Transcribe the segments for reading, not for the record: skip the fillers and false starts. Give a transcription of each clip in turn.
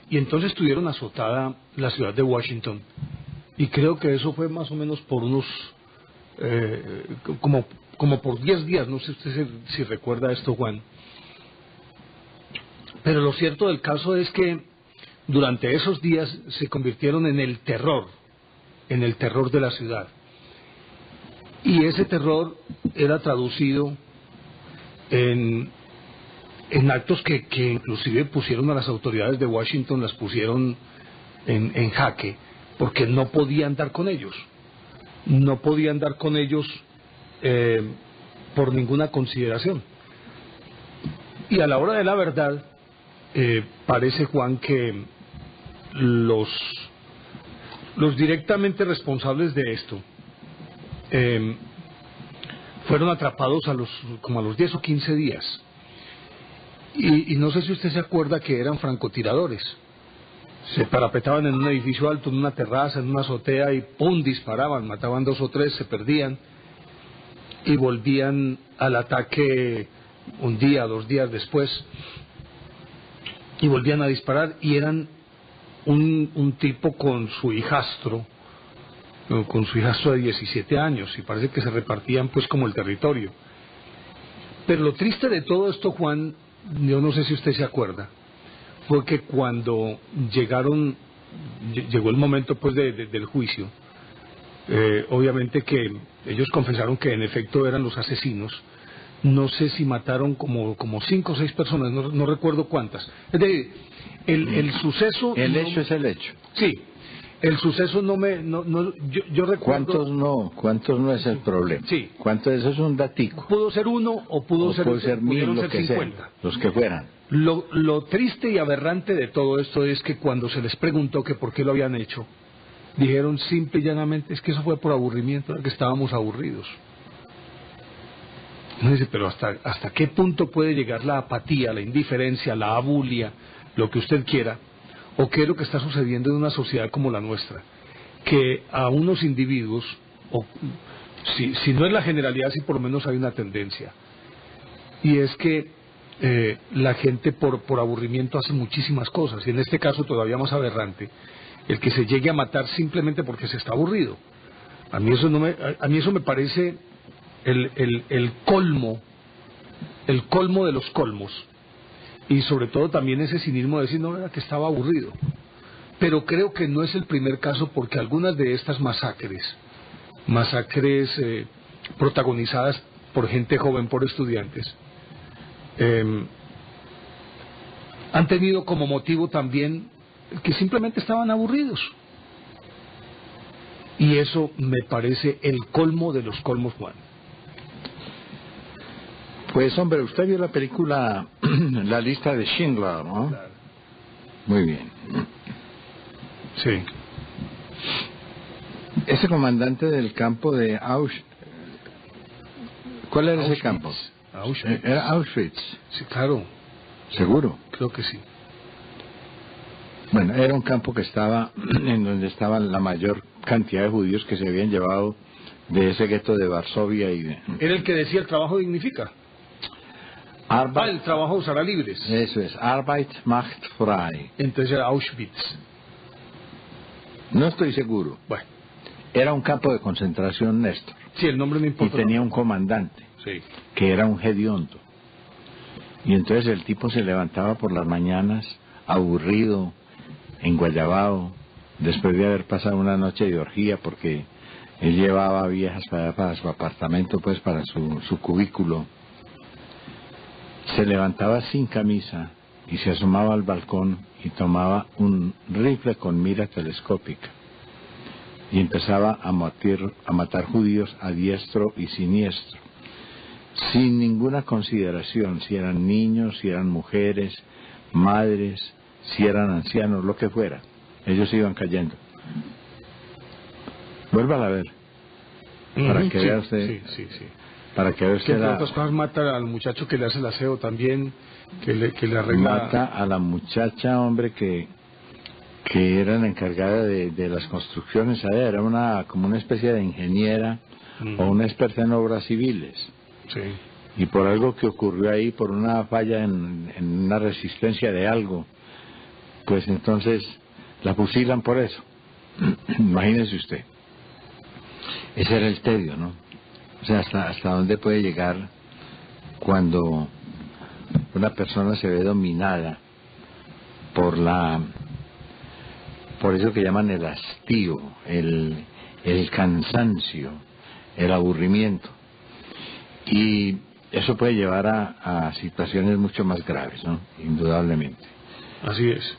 y entonces tuvieron azotada la ciudad de Washington, y creo que eso fue más o menos por unos, como por 10 días, no sé usted si recuerda esto, Juan. Pero lo cierto del caso es que durante esos días se convirtieron en el terror de la ciudad. Y ese terror era traducido en actos que inclusive pusieron a las autoridades de Washington, las pusieron en jaque, porque no podían dar con ellos. No podían dar con ellos por ninguna consideración. Y a la hora de la verdad, parece, Juan, que los directamente responsables de esto fueron atrapados como a los 10 o 15 días. Y no sé si usted se acuerda que eran francotiradores. Se parapetaban en un edificio alto, en una terraza, en una azotea, y ¡pum!, disparaban, mataban 2 o 3, se perdían y volvían al ataque un día, 2 días después, y volvían a disparar, y eran un tipo con su hijastro de 17 años, y parece que se repartían pues como el territorio. Pero lo triste de todo esto, Juan, yo no sé si usted se acuerda, fue que cuando llegó el momento pues del juicio, obviamente que ellos confesaron que en efecto eran los asesinos. No sé si mataron como 5 o 6 personas, no recuerdo cuántas. Es decir, el suceso... El hecho es el hecho. Sí, el suceso yo recuerdo... ¿Cuántos no es el problema? Sí. ¿Cuántos de eso es un datico? Pudo ser 1 o pudo ser 1000, lo que 50. sea, los que fueran. Lo triste y aberrante de todo esto es que cuando se les preguntó que por qué lo habían hecho, dijeron simple y llanamente, es que eso fue por aburrimiento, que estábamos aburridos. Uno dice, pero ¿hasta qué punto puede llegar la apatía, la indiferencia, la abulia, lo que usted quiera? ¿O qué es lo que está sucediendo en una sociedad como la nuestra? Que a unos individuos, si no es la generalidad, sí por lo menos hay una tendencia. Y es que la gente por aburrimiento hace muchísimas cosas, y en este caso todavía más aberrante, el que se llegue a matar simplemente porque se está aburrido. A mí eso me parece el colmo de los colmos, y sobre todo también ese cinismo de decir, no, era que estaba aburrido. Pero creo que no es el primer caso, porque algunas de estas masacres protagonizadas por gente joven, por estudiantes, han tenido como motivo también que simplemente estaban aburridos. Y eso me parece el colmo de los colmos, Juan. Pues hombre, usted vio la película La lista de Schindler, ¿no? Claro. Muy bien. Sí. Ese comandante del campo de Auschwitz, ¿cuál era ese campo? Auschwitz. Era Auschwitz. Sí, claro. ¿Seguro? Creo que sí. Bueno, era un campo que estaba en donde estaban la mayor cantidad de judíos que se habían llevado de ese gueto de Varsovia y de... Era el que decía el trabajo dignifica. El trabajo os hará libres. Eso es, Arbeit macht frei. Entonces era Auschwitz. No estoy seguro. Bueno. Era un campo de concentración, Néstor. Sí, el nombre no importa. Y tenía un comandante, sí, que era un hediondo. Y entonces el tipo se levantaba por las mañanas, aburrido, enguayabado, después de haber pasado una noche de orgía, porque él llevaba viejas para su apartamento, pues para su cubículo. Se levantaba sin camisa y se asomaba al balcón y tomaba un rifle con mira telescópica y empezaba a matar judíos a diestro y siniestro, sin ninguna consideración, si eran niños, si eran mujeres, madres, si eran ancianos, lo que fuera. Ellos iban cayendo. Vuélvala a ver, para que vea usted. Sí. Para que vea usted. Que entre otras cosas mata al muchacho que le hace el aseo también, que le arregla. Mata a la muchacha, hombre, que era la encargada de las construcciones. Era como una especie de ingeniera o una experta en obras civiles. Sí. Y por algo que ocurrió ahí, por una falla en una resistencia de algo, pues entonces la fusilan por eso. Imagínese usted. Ese era el tedio, ¿no? O sea, hasta dónde puede llegar cuando una persona se ve dominada por eso que llaman el hastío, el cansancio, el aburrimiento. Y eso puede llevar a situaciones mucho más graves, ¿no? Indudablemente. Así es.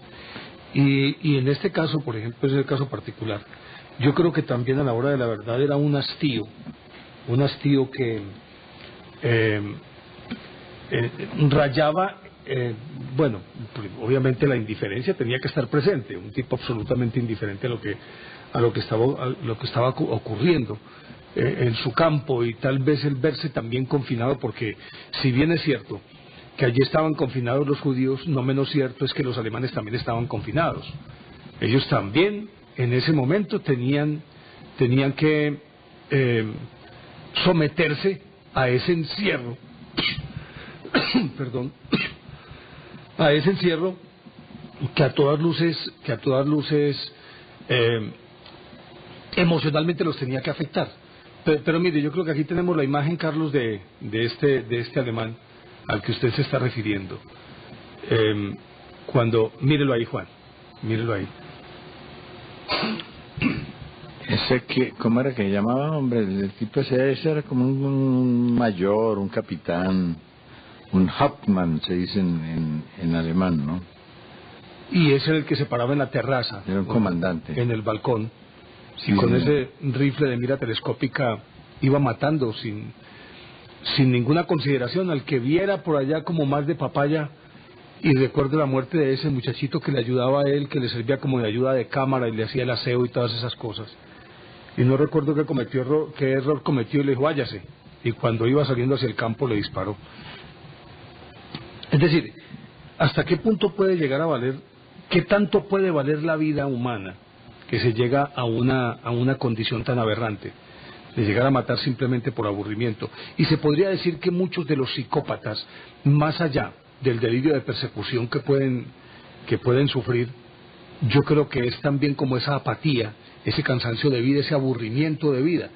Y en este caso, por ejemplo, es el caso particular. Yo creo que también a la hora de la verdad era un hastío que rayaba, bueno, obviamente la indiferencia tenía que estar presente, un tipo absolutamente indiferente a lo que estaba ocurriendo en su campo, y tal vez el verse también confinado, porque si bien es cierto que allí estaban confinados los judíos, no menos cierto es que los alemanes también estaban confinados. Ellos también en ese momento tenían que someterse a ese encierro perdón, a ese encierro que a todas luces emocionalmente los tenía que afectar. Pero mire, yo creo que aquí tenemos la imagen, Carlos, de este alemán al que usted se está refiriendo. Mírelo ahí, Juan, mírelo ahí. ¿Cómo era que llamaba, hombre? El tipo ese era como un mayor, un capitán, un Hauptmann, se dice en alemán, ¿no? Y ese era el que se paraba en la terraza. Era un comandante. En el balcón. Sí, y con señor. Ese rifle de mira telescópica iba matando sin ninguna consideración al que viera por allá como más de papaya. Y recuerdo la muerte de ese muchachito que le ayudaba a él, que le servía como de ayuda de cámara y le hacía el aseo y todas esas cosas. Y no recuerdo qué error cometió y le dijo, váyase. Y cuando iba saliendo hacia el campo le disparó. Es decir, ¿hasta qué punto puede llegar a valer, qué tanto puede valer la vida humana que se llega a una condición tan aberrante, de llegar a matar simplemente por aburrimiento? Y se podría decir que muchos de los psicópatas, más allá del delirio de persecución que pueden sufrir, yo creo que es también como esa apatía, ese cansancio de vida, ese aburrimiento de vida.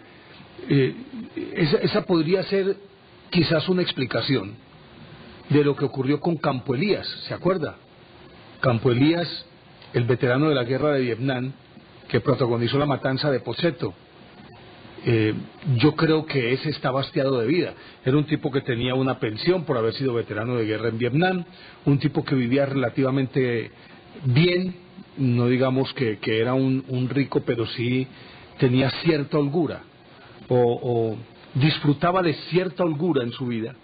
Esa podría ser quizás una explicación de lo que ocurrió con Campo Elías, ¿se acuerda? Campo Elías, el veterano de la guerra de Vietnam, que protagonizó la matanza de Pocheto. Yo creo que ese está hastiado de vida. Era un tipo que tenía una pensión por haber sido veterano de guerra en Vietnam, un tipo que vivía relativamente bien, no digamos que era un rico, pero sí tenía cierta holgura, o disfrutaba de cierta holgura en su vida.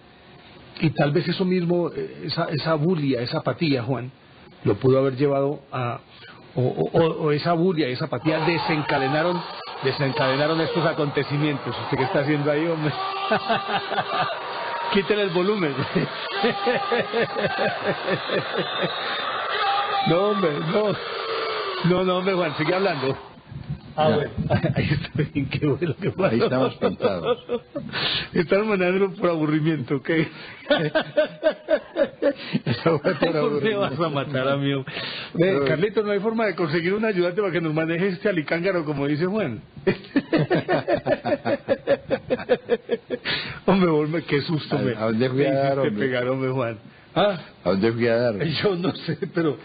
Y tal vez eso mismo, esa bulia, esa apatía, Juan, lo pudo haber llevado a... O esa bulia, esa apatía desencadenaron estos acontecimientos. ¿Usted qué está haciendo ahí, hombre? Quítale el volumen. No, hombre, no, hombre, Juan, sigue hablando. Bueno, ahí está bien, qué bueno que pasó. Ahí estamos plantados. Están mandándolo por aburrimiento, ¿ok? ¿Por qué vas a matar a mí? Carlito, no hay forma de conseguir un ayudante para que nos maneje este alicángaro, como dice Juan. Hombre, qué susto me hiciste pegar, hombre, Juan. ¿A dónde fui a dar? Yo no sé, pero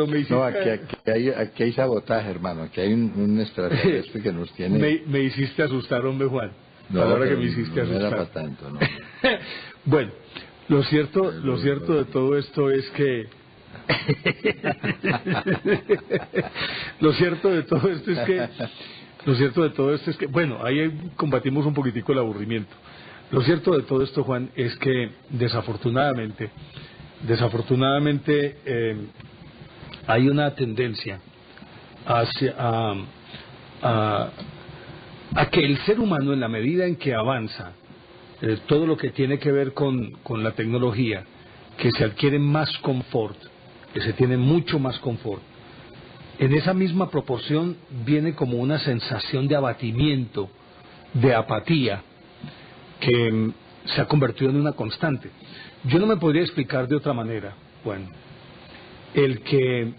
me hiciste... No, aquí hay sabotaje, hermano. Aquí hay un extraterrestre que nos tiene... Me hiciste asustar, hombre, Juan. No, ahora que me hiciste asustar. No era para tanto, ¿no? Bueno, lo cierto de todo esto es que... Lo cierto de todo esto es que... Bueno, ahí combatimos un poquitico el aburrimiento. Lo cierto de todo esto, Juan, es que desafortunadamente hay una tendencia a que el ser humano, en la medida en que avanza todo lo que tiene que ver con la tecnología, que se adquiere más confort, que se tiene mucho más confort, en esa misma proporción viene como una sensación de abatimiento, de apatía, que se ha convertido en una constante. Yo no me podría explicar de otra manera, bueno, el que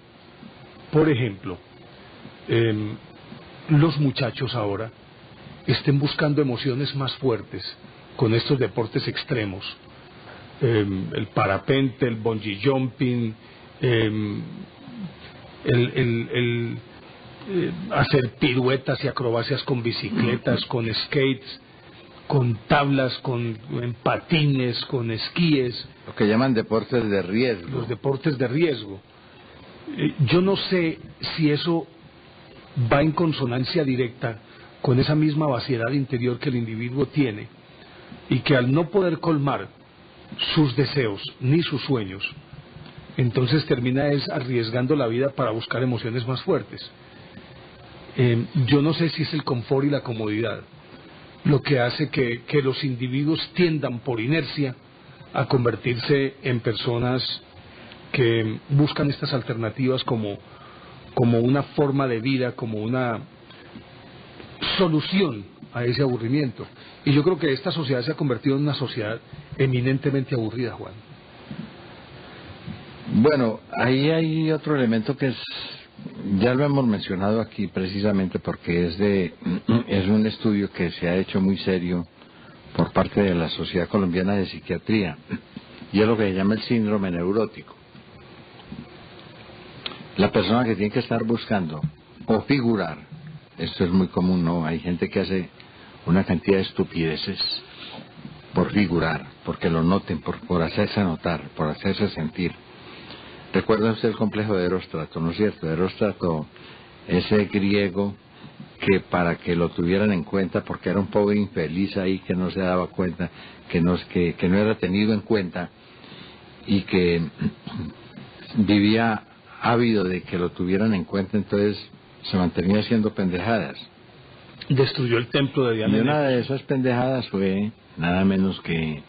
por ejemplo, los muchachos ahora estén buscando emociones más fuertes con estos deportes extremos, el parapente, el bungee jumping, hacer piruetas y acrobacias con bicicletas, con skates, con tablas, en patines, con esquíes. Lo que llaman deportes de riesgo. Los deportes de riesgo. Yo no sé si eso va en consonancia directa con esa misma vaciedad interior que el individuo tiene, y que al no poder colmar sus deseos ni sus sueños, entonces termina arriesgando la vida para buscar emociones más fuertes. Yo no sé si es el confort y la comodidad lo que hace que los individuos tiendan por inercia a convertirse en personas que buscan estas alternativas como una forma de vida, como una solución a ese aburrimiento. Y yo creo que esta sociedad se ha convertido en una sociedad eminentemente aburrida, Juan. Bueno, ahí hay otro elemento que ya lo hemos mencionado aquí precisamente porque es un estudio que se ha hecho muy serio por parte de la Sociedad Colombiana de Psiquiatría, y es lo que se llama el síndrome neurótico. La persona que tiene que estar buscando o figurar, esto es muy común, ¿no? Hay gente que hace una cantidad de estupideces por figurar, porque lo noten, por hacerse notar, por hacerse sentir. Recuerda usted el complejo de Eróstrato, ¿no es cierto? Eróstrato, ese griego que para que lo tuvieran en cuenta, porque era un pobre infeliz ahí que no se daba cuenta, que no era tenido en cuenta, y que vivía ávido de que lo tuvieran en cuenta, entonces se mantenía haciendo pendejadas. Destruyó el templo de Diana. Y una de esas pendejadas fue nada menos que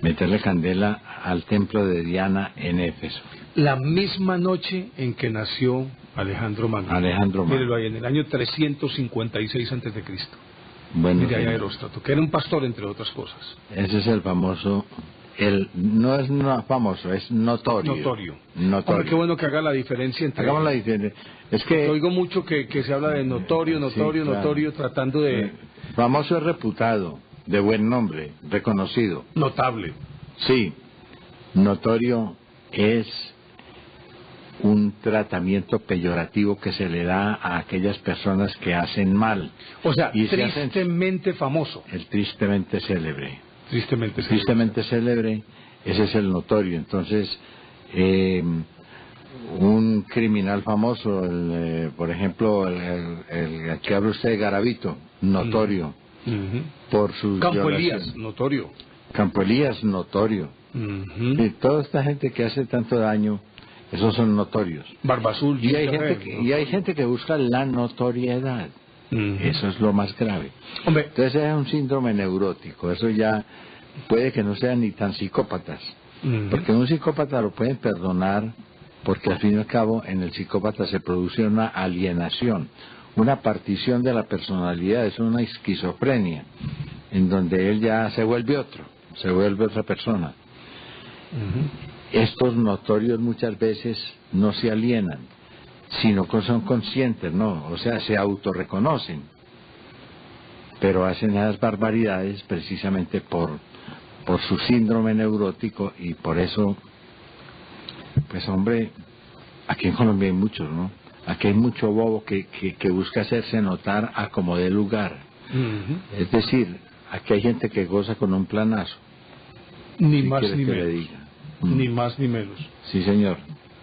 meterle candela al templo de Diana en Éfeso. La misma noche en que nació Alejandro Magno. Mírelo ahí, en el año 356 a.C. Bueno, mire allá Eróstrato, que era un pastor, entre otras cosas. Ese es el famoso... no es famoso, es notorio. Notorio. Hombre, qué bueno que haga la diferencia entre... Hagamos la diferencia. Es que... Oigo mucho que se habla de notorio, sí, claro. notorio, tratando de... Famoso es reputado, de buen nombre, reconocido. Notable. Sí. Notorio es un tratamiento peyorativo que se le da a aquellas personas que hacen mal. O sea, tristemente famoso. El tristemente célebre. Tristemente célebre, ese es el notorio. Entonces, un criminal famoso, por ejemplo, el que habla usted de Garavito, notorio, por sus Campo Elías, notorio. Campo Elías, notorio. Y toda esta gente que hace tanto daño, esos son notorios. Barba Azul. Y hay gente que busca la notoriedad. Eso es lo más grave. Hombre. Entonces es un síndrome neurótico. Eso ya puede que no sean ni tan psicópatas, porque un psicópata lo pueden perdonar, porque al fin y al cabo en el psicópata se produce una alienación, una partición de la personalidad, es una esquizofrenia, en donde él ya se vuelve otra persona. Estos notorios muchas veces no se alienan, sino que son conscientes, ¿no? O sea, se autorreconocen, pero hacen esas barbaridades precisamente por su síndrome neurótico, y por eso, pues hombre, aquí en Colombia hay muchos, ¿no? Aquí hay mucho bobo que busca hacerse notar a como dé lugar. Es decir, aquí hay gente que goza con un planazo. Ni más ni menos. Ni más ni menos. Sí, señor.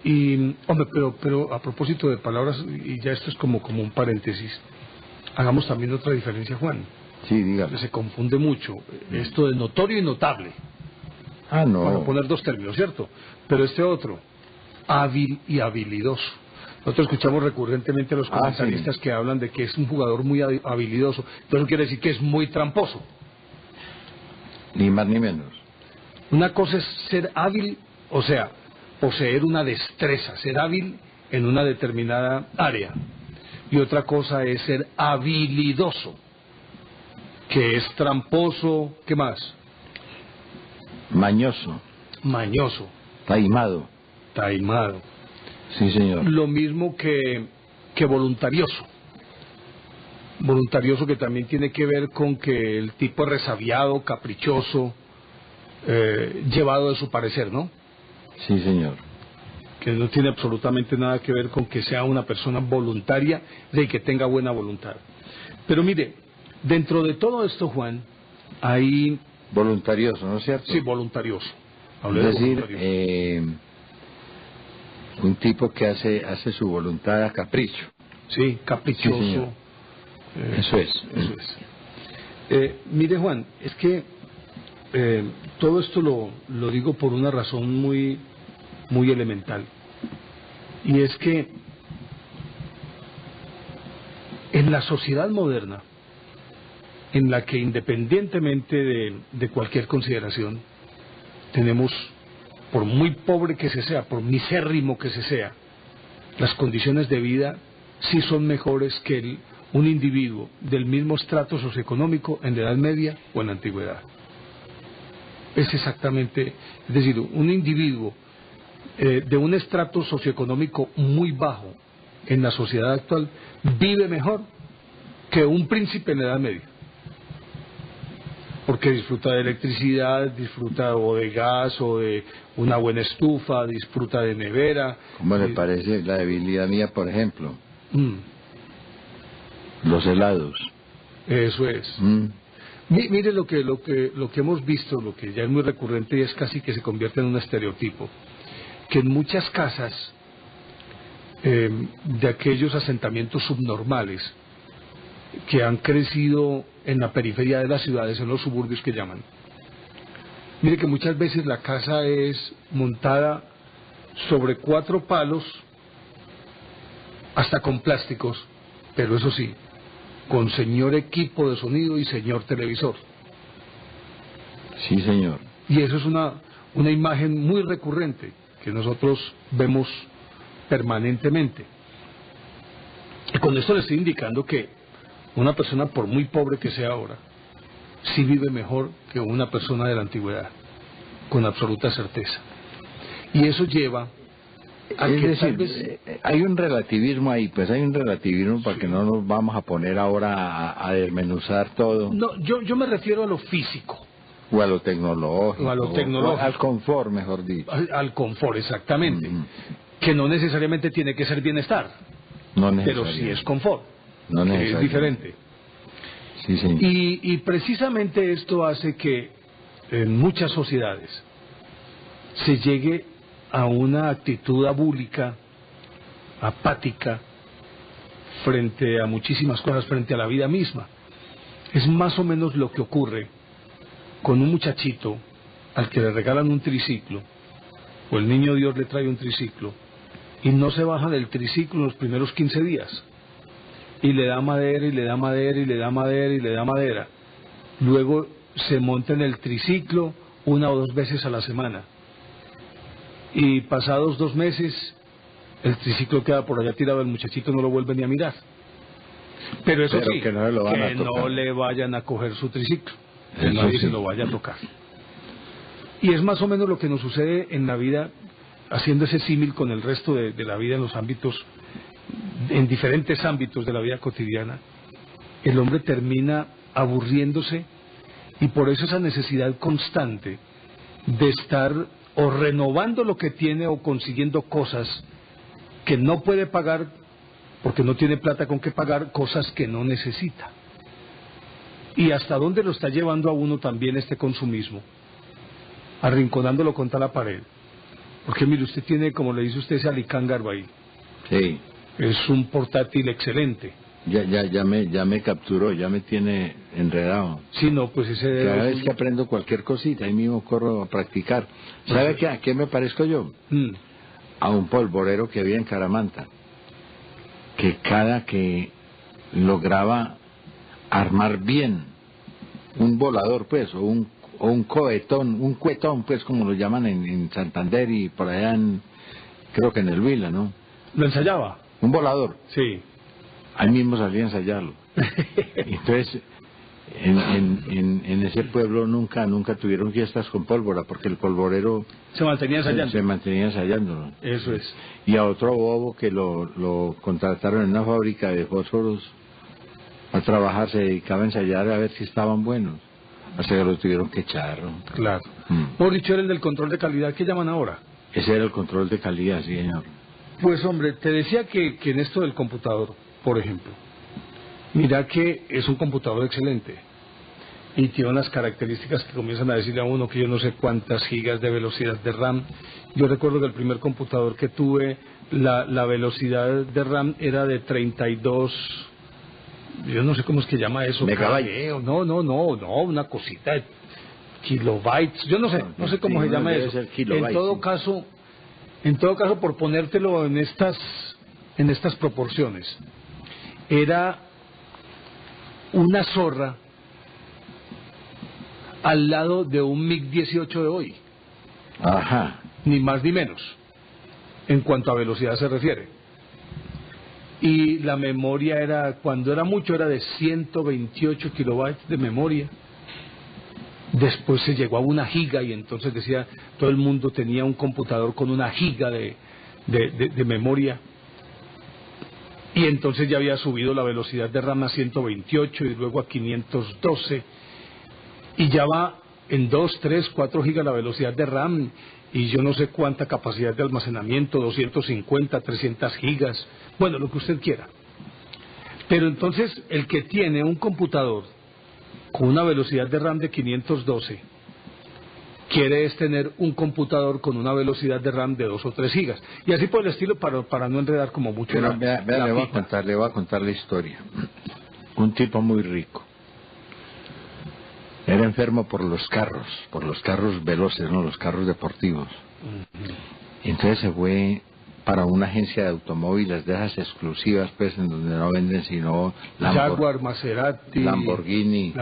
Y, hombre, pero a propósito de palabras, y ya esto es como un paréntesis, hagamos también otra diferencia, Juan. Sí, dígame. Se confunde mucho esto de notorio y notable. Ah, no. Para poner dos términos, ¿cierto? Pero este otro, hábil y habilidoso. Nosotros escuchamos recurrentemente a los comentaristas que hablan de que es un jugador muy habilidoso. Pero eso quiere decir que es muy tramposo. Ni más ni menos. Una cosa es ser hábil, o sea, poseer una destreza, ser hábil en una determinada área. Y otra cosa es ser habilidoso, que es tramposo, ¿qué más? Mañoso. Mañoso. Taimado. Sí, señor. Lo mismo que voluntarioso. Voluntarioso, que también tiene que ver con que el tipo es resabiado, caprichoso, llevado de su parecer, ¿no? Sí, señor. Que no tiene absolutamente nada que ver con que sea una persona voluntaria y que tenga buena voluntad. Pero mire, dentro de todo esto, Juan, hay... Voluntarioso, ¿no es cierto? Sí, voluntarioso. Es decir, un tipo que hace su voluntad a capricho. Sí, caprichoso. Sí, eso es. Eso es. Mire, Juan, es que todo esto lo digo por una razón muy elemental. Y es que en la sociedad moderna, en la que independientemente de cualquier consideración, tenemos, por muy pobre que se sea, por misérrimo que se sea, las condiciones de vida sí son mejores que un individuo del mismo estrato socioeconómico en la Edad Media o en la Antigüedad. Es exactamente, es decir, un individuo de un estrato socioeconómico muy bajo en la sociedad actual vive mejor que un príncipe en la Edad Media, porque disfruta de electricidad, disfruta o de gas o de una buena estufa, disfruta de nevera. ¿Cómo le parece la debilidad mía, por ejemplo? Los helados. Eso es. Mire lo que hemos visto, lo que ya es muy recurrente y es casi que se convierte en un estereotipo, que en muchas casas de aquellos asentamientos subnormales que han crecido en la periferia de las ciudades, en los suburbios que llaman, mire que muchas veces la casa es montada sobre 4 palos, hasta con plásticos, pero eso sí, con señor equipo de sonido y señor televisor. Sí, señor. Y eso es una imagen muy recurrente que nosotros vemos permanentemente. Y con esto le estoy indicando que una persona, por muy pobre que sea ahora, sí vive mejor que una persona de la antigüedad, con absoluta certeza. Y eso lleva a que decir, tal vez... hay un relativismo ahí, pues hay un relativismo para que no nos vamos a poner ahora a desmenuzar todo. No, yo me refiero a lo físico. O a lo tecnológico. O a lo tecnológico. Al confort, mejor dicho. Al confort, exactamente. Que no necesariamente tiene que ser bienestar. No pero sí es confort. No que es diferente. Sí, sí. Y precisamente esto hace que en muchas sociedades se llegue a una actitud abúlica, apática, frente a muchísimas cosas, frente a la vida misma. Es más o menos lo que ocurre con un muchachito al que le regalan un triciclo, o el niño Dios le trae un triciclo, y no se baja del triciclo en los primeros 15 días, y le da madera, y le da madera, y le da madera, y le da madera. Luego se monta en el triciclo 1 o 2 veces a la semana, y pasados 2 meses el triciclo queda por allá tirado, el muchachito no lo vuelve ni a mirar. Pero eso sí, que no le vayan a coger su triciclo, que nadie se lo vaya a tocar. Y es más o menos lo que nos sucede en la vida, haciendo ese símil con el resto de la vida en los ámbitos, en diferentes ámbitos de la vida cotidiana. El hombre termina aburriéndose, y por eso esa necesidad constante de estar o renovando lo que tiene o consiguiendo cosas que no puede pagar porque no tiene plata con qué pagar, cosas que no necesita. Y hasta dónde lo está llevando a uno también este consumismo, arrinconándolo contra la pared. Porque mire, usted tiene, como le dice usted, ese alicángaro ahí. Sí. Es un portátil excelente. Ya me capturó, ya me tiene enredado. Sí, no, pues ese... Cada vez que aprendo cualquier cosita, ahí mismo corro a practicar. ¿Sabe a qué me parezco yo? A un polvorero que había en Caramanta, que cada que lograba armar bien un volador, pues, o un cohetón, un cuetón, pues, como lo llaman en Santander y por allá creo que en el Huila, ¿no? ¿Lo ensayaba? Un volador. Sí. Ahí mismo salía a ensayarlo. Entonces, en ese pueblo nunca tuvieron fiestas con pólvora, porque el polvorero se mantenía ensayando. Se mantenía ensayando. Eso es. Y a otro bobo que lo contrataron en una fábrica de fósforos a trabajar, se dedicaba a ensayar a ver si estaban buenos. Hasta que lo tuvieron que echar. Claro. Mauricio era el del control de calidad que llaman ahora. Ese era el control de calidad, sí, señor. Pues hombre, te decía que en esto del computador, por ejemplo, mira que es un computador excelente y tiene unas características que comienzan a decirle a uno que yo no sé cuántas gigas de velocidad de RAM. Yo recuerdo que el primer computador que tuve, la velocidad de RAM era de 32, yo no sé cómo es que llama eso. Megabytes. No, una cosita de kilobytes, yo no sé cómo se llama eso. En todo caso, por ponértelo en estas proporciones, era una zorra al lado de un MiG-18 de hoy. Ajá. Ni más ni menos, en cuanto a velocidad se refiere. Y la memoria era, cuando era mucho, era de 128 kilobytes de memoria. Después se llegó a 1 giga y entonces decía, todo el mundo tenía un computador con 1 giga de memoria. Y entonces ya había subido la velocidad de RAM a 128 y luego a 512. Y ya va en 2, 3, 4 gigas la velocidad de RAM y yo no sé cuánta capacidad de almacenamiento, 250, 300 gigas, bueno, lo que usted quiera. Pero entonces el que tiene un computador con una velocidad de RAM de 512 quiere es tener un computador con una velocidad de RAM de 2 o 3 gigas. Y así por el estilo para no enredar como mucho. Pero le voy a contar la historia. Un tipo muy rico. Era enfermo por los carros veloces, ¿no? Los carros deportivos. Entonces se fue para una agencia de automóviles de esas exclusivas, pues, en donde no venden sino Jaguar, Maserati, Lamborghini.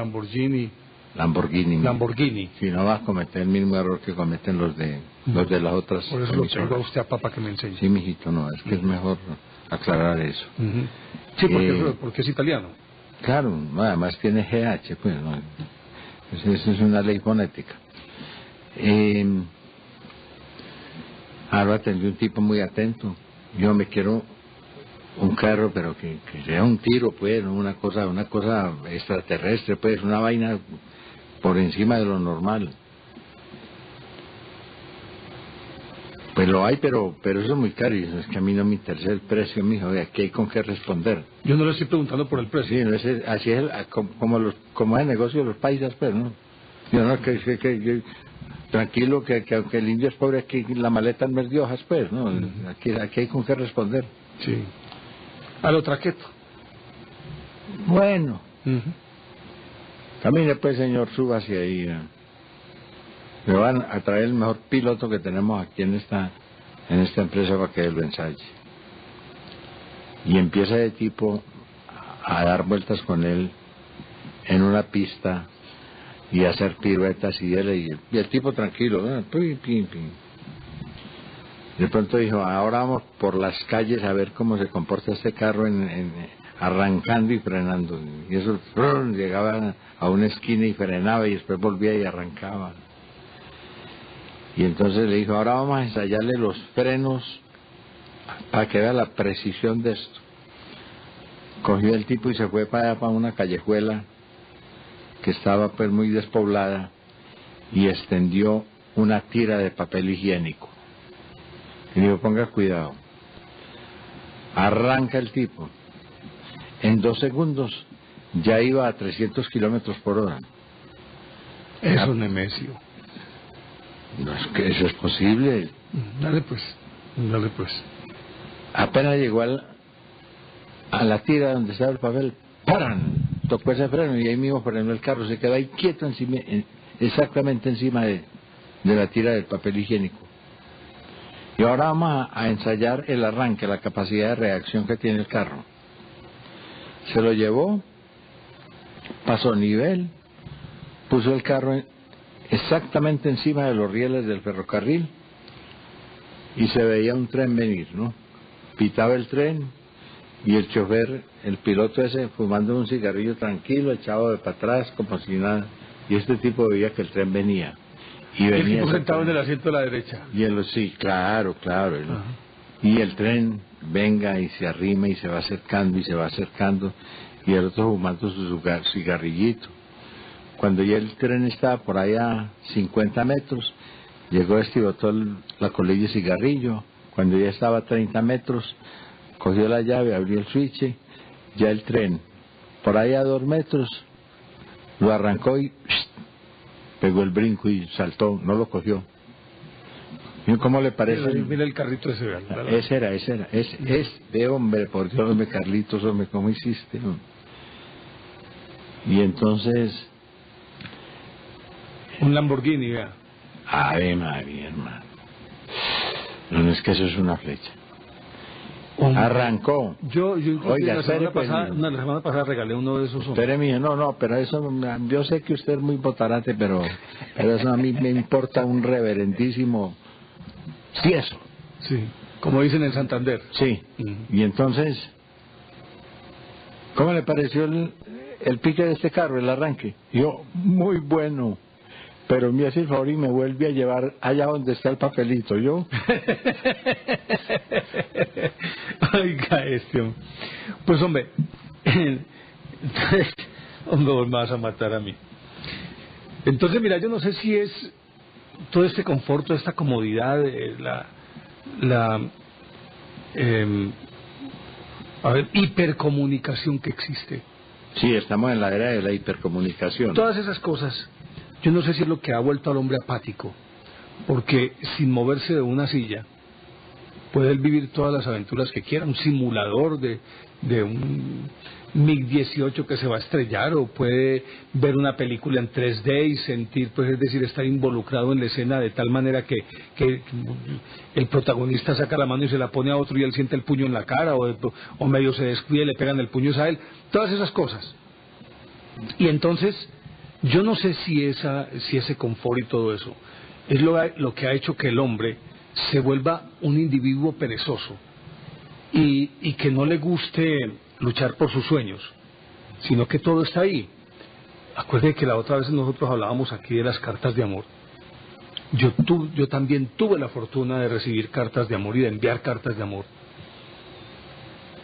Si no vas a cometer el mismo error que cometen los de las otras. Por eso lo tengo a usted a papá que me enseñe. Sí, mijito, no, es que es mejor aclarar eso. Sí, porque es italiano. Claro, además tiene GH, pues, no. Esa es una ley fonética. Ahora atendí un tipo muy atento. Yo me quiero un carro, pero que sea un tiro, pues, ¿no? una cosa extraterrestre, pues, una vaina por encima de lo normal. Pues lo hay, pero eso es muy caro y es que a mí no me interesa el precio, mijo, aquí hay con qué responder. Yo no le estoy preguntando por el precio. Sí, no, así es como es el negocio de los paisas, pues, ¿no? Yo no, que tranquilo, que aunque el indio es pobre, aquí la maleta no es de hojas, pues, ¿no? Aquí hay con qué responder. Sí. A lo traqueto. Bueno. Camine, pues, señor, suba hacia ahí. Me van a traer el mejor piloto que tenemos aquí en esta empresa para que él lo ensaye. Y empieza de tipo a dar vueltas con él en una pista y a hacer piruetas y el tipo tranquilo, ¿no? De pronto dijo, ahora vamos por las calles a ver cómo se comporta este carro arrancando y frenando. Y eso llegaba a una esquina y frenaba y después volvía y arrancaba. Y entonces le dijo, ahora vamos a ensayarle los frenos para que vea la precisión de esto. Cogió el tipo y se fue para una callejuela que estaba pues muy despoblada y extendió una tira de papel higiénico. Y dijo, ponga cuidado. Arranca el tipo. En 2 segundos ya iba a 300 kilómetros por hora. Es un Nemesio. No, es que eso es posible. Dale pues. Apenas llegó a la tira donde estaba el papel, ¡paran! Tocó ese freno y ahí mismo frenó el carro, se quedó ahí quieto exactamente encima de la tira del papel higiénico. Y ahora vamos a ensayar el arranque, la capacidad de reacción que tiene el carro. Se lo llevó, pasó nivel, puso el carro exactamente encima de los rieles del ferrocarril y se veía un tren venir, ¿no? Pitaba el tren Y el chofer, el piloto ese, fumando un cigarrillo tranquilo, echado de para atrás, como si nada. Y este tipo veía que el tren venía. Y el venía tipo sentado en el asiento de la derecha. Y él, sí, claro. Y el tren venga y se arrima y se va acercando y se va acercando. Y el otro fumando su cigarrillito. Cuando ya el tren estaba por allá a 50 metros, llegó este y botó la colilla de cigarrillo. Cuando ya estaba a 30 metros, cogió la llave, abrió el switch, ya el tren, por ahí a 2 metros, lo arrancó y pegó el brinco y saltó, no lo cogió. ¿Y cómo le parece? Mira el carrito ese, ¿verdad? Ese era. De hombre, por Dios, hombre, Carlitos, hombre, ¿cómo hiciste? Hombre? Y entonces... Un Lamborghini, vea. Ave María, hermano. No es que eso es una flecha. Hombre. Arrancó. Yo Oiga, la semana pasada regalé uno de esos. Espere, mijo, no, pero eso, yo sé que usted es muy botarate, pero eso a mí me importa un reverendísimo. Sí, eso. Sí, como dicen en Santander. Sí, y entonces, ¿cómo le pareció el pique de este carro, el arranque? Yo, muy bueno. Pero me hace el favor y me vuelve a llevar allá donde está el papelito, ¿yo? Oiga, pues hombre, hombre, vos me vas a matar a mí. Entonces, mira, yo no sé si es todo este confort, toda esta comodidad, hipercomunicación que existe. Sí, estamos en la era de la hipercomunicación. Todas esas cosas. Yo no sé si es lo que ha vuelto al hombre apático, porque sin moverse de una silla puede él vivir todas las aventuras que quiera, un simulador de un MiG-18 que se va a estrellar, o puede ver una película en 3D y sentir, pues es decir, estar involucrado en la escena de tal manera que el protagonista saca la mano y se la pone a otro y él siente el puño en la cara, o medio se descuida y le pegan el puño a él, todas esas cosas. Y entonces yo no sé si ese confort y todo eso es lo que ha hecho que el hombre se vuelva un individuo perezoso y que no le guste luchar por sus sueños, sino que todo está ahí. Acuérdate que la otra vez nosotros hablábamos aquí de las cartas de amor. Yo también tuve la fortuna de recibir cartas de amor y de enviar cartas de amor.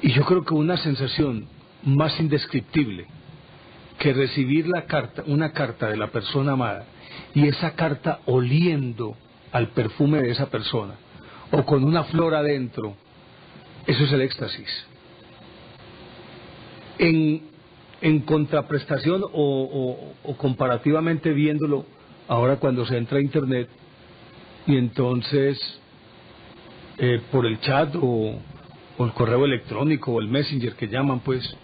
Y yo creo que una sensación más indescriptible que recibir una carta de la persona amada, y esa carta oliendo al perfume de esa persona, o con una flor adentro, eso es el éxtasis. En contraprestación o comparativamente viéndolo, ahora cuando se entra a internet, y entonces por el chat o el correo electrónico o el messenger que llaman, pues,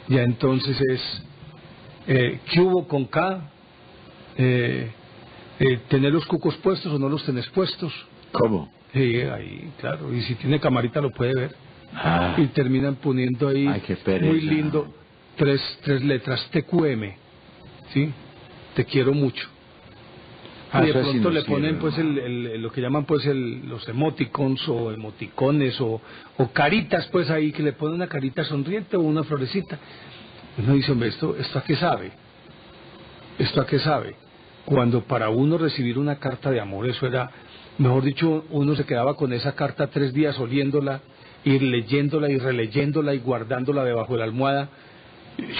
ya entonces es ¿qué hubo con K? ¿Tener los cucos puestos o no los tenés puestos? ¿Cómo? Ahí, claro, y si tiene camarita lo puede ver. Y terminan poniendo ahí, muy lindo, tres letras, TQM, ¿sí? Te quiero mucho. Y de pronto le ponen pues lo que llaman pues los emoticons o emoticones o caritas pues ahí, que le ponen una carita sonriente o una florecita. Uno dice, hombre, ¿esto a qué sabe? ¿Esto a qué sabe? Cuando para uno recibir una carta de amor, eso era, mejor dicho, uno se quedaba con esa carta 3 días oliéndola, y leyéndola y releyéndola y guardándola debajo de la almohada.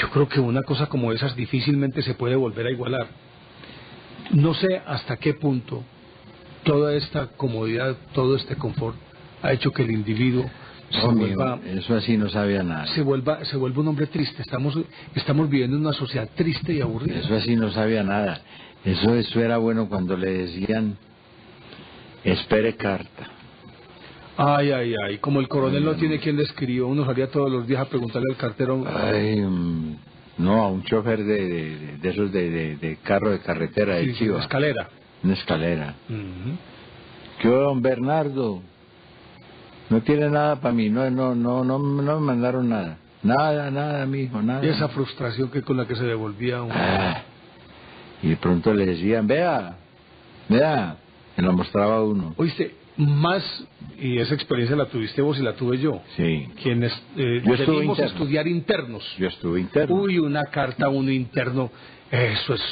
Yo creo que una cosa como esas difícilmente se puede volver a igualar. No sé hasta qué punto toda esta comodidad, todo este confort ha hecho que el individuo eso así no sabía nada. Se vuelva un hombre triste. Estamos viviendo en una sociedad triste y aburrida. Eso así no sabía nada. Eso era bueno cuando le decían espere carta. Ay, como el coronel no tiene quien le escribió, uno salía todos los días a preguntarle al cartero. No, a un chofer de esos de carro de carretera de Chiva. Una escalera. ¿Qué don Bernardo? No tiene nada para mí, no me mandaron nada. Nada, mijo, nada. Y esa frustración con la que se devolvía uno. Y de pronto le decían, vea, me lo mostraba uno. Oíste, más, y esa experiencia la tuviste vos y la tuve yo, Sí. quienes Yo estuve debimos interno. estudiar internos. Yo estuve interno Uy, una carta a uno interno, eso es...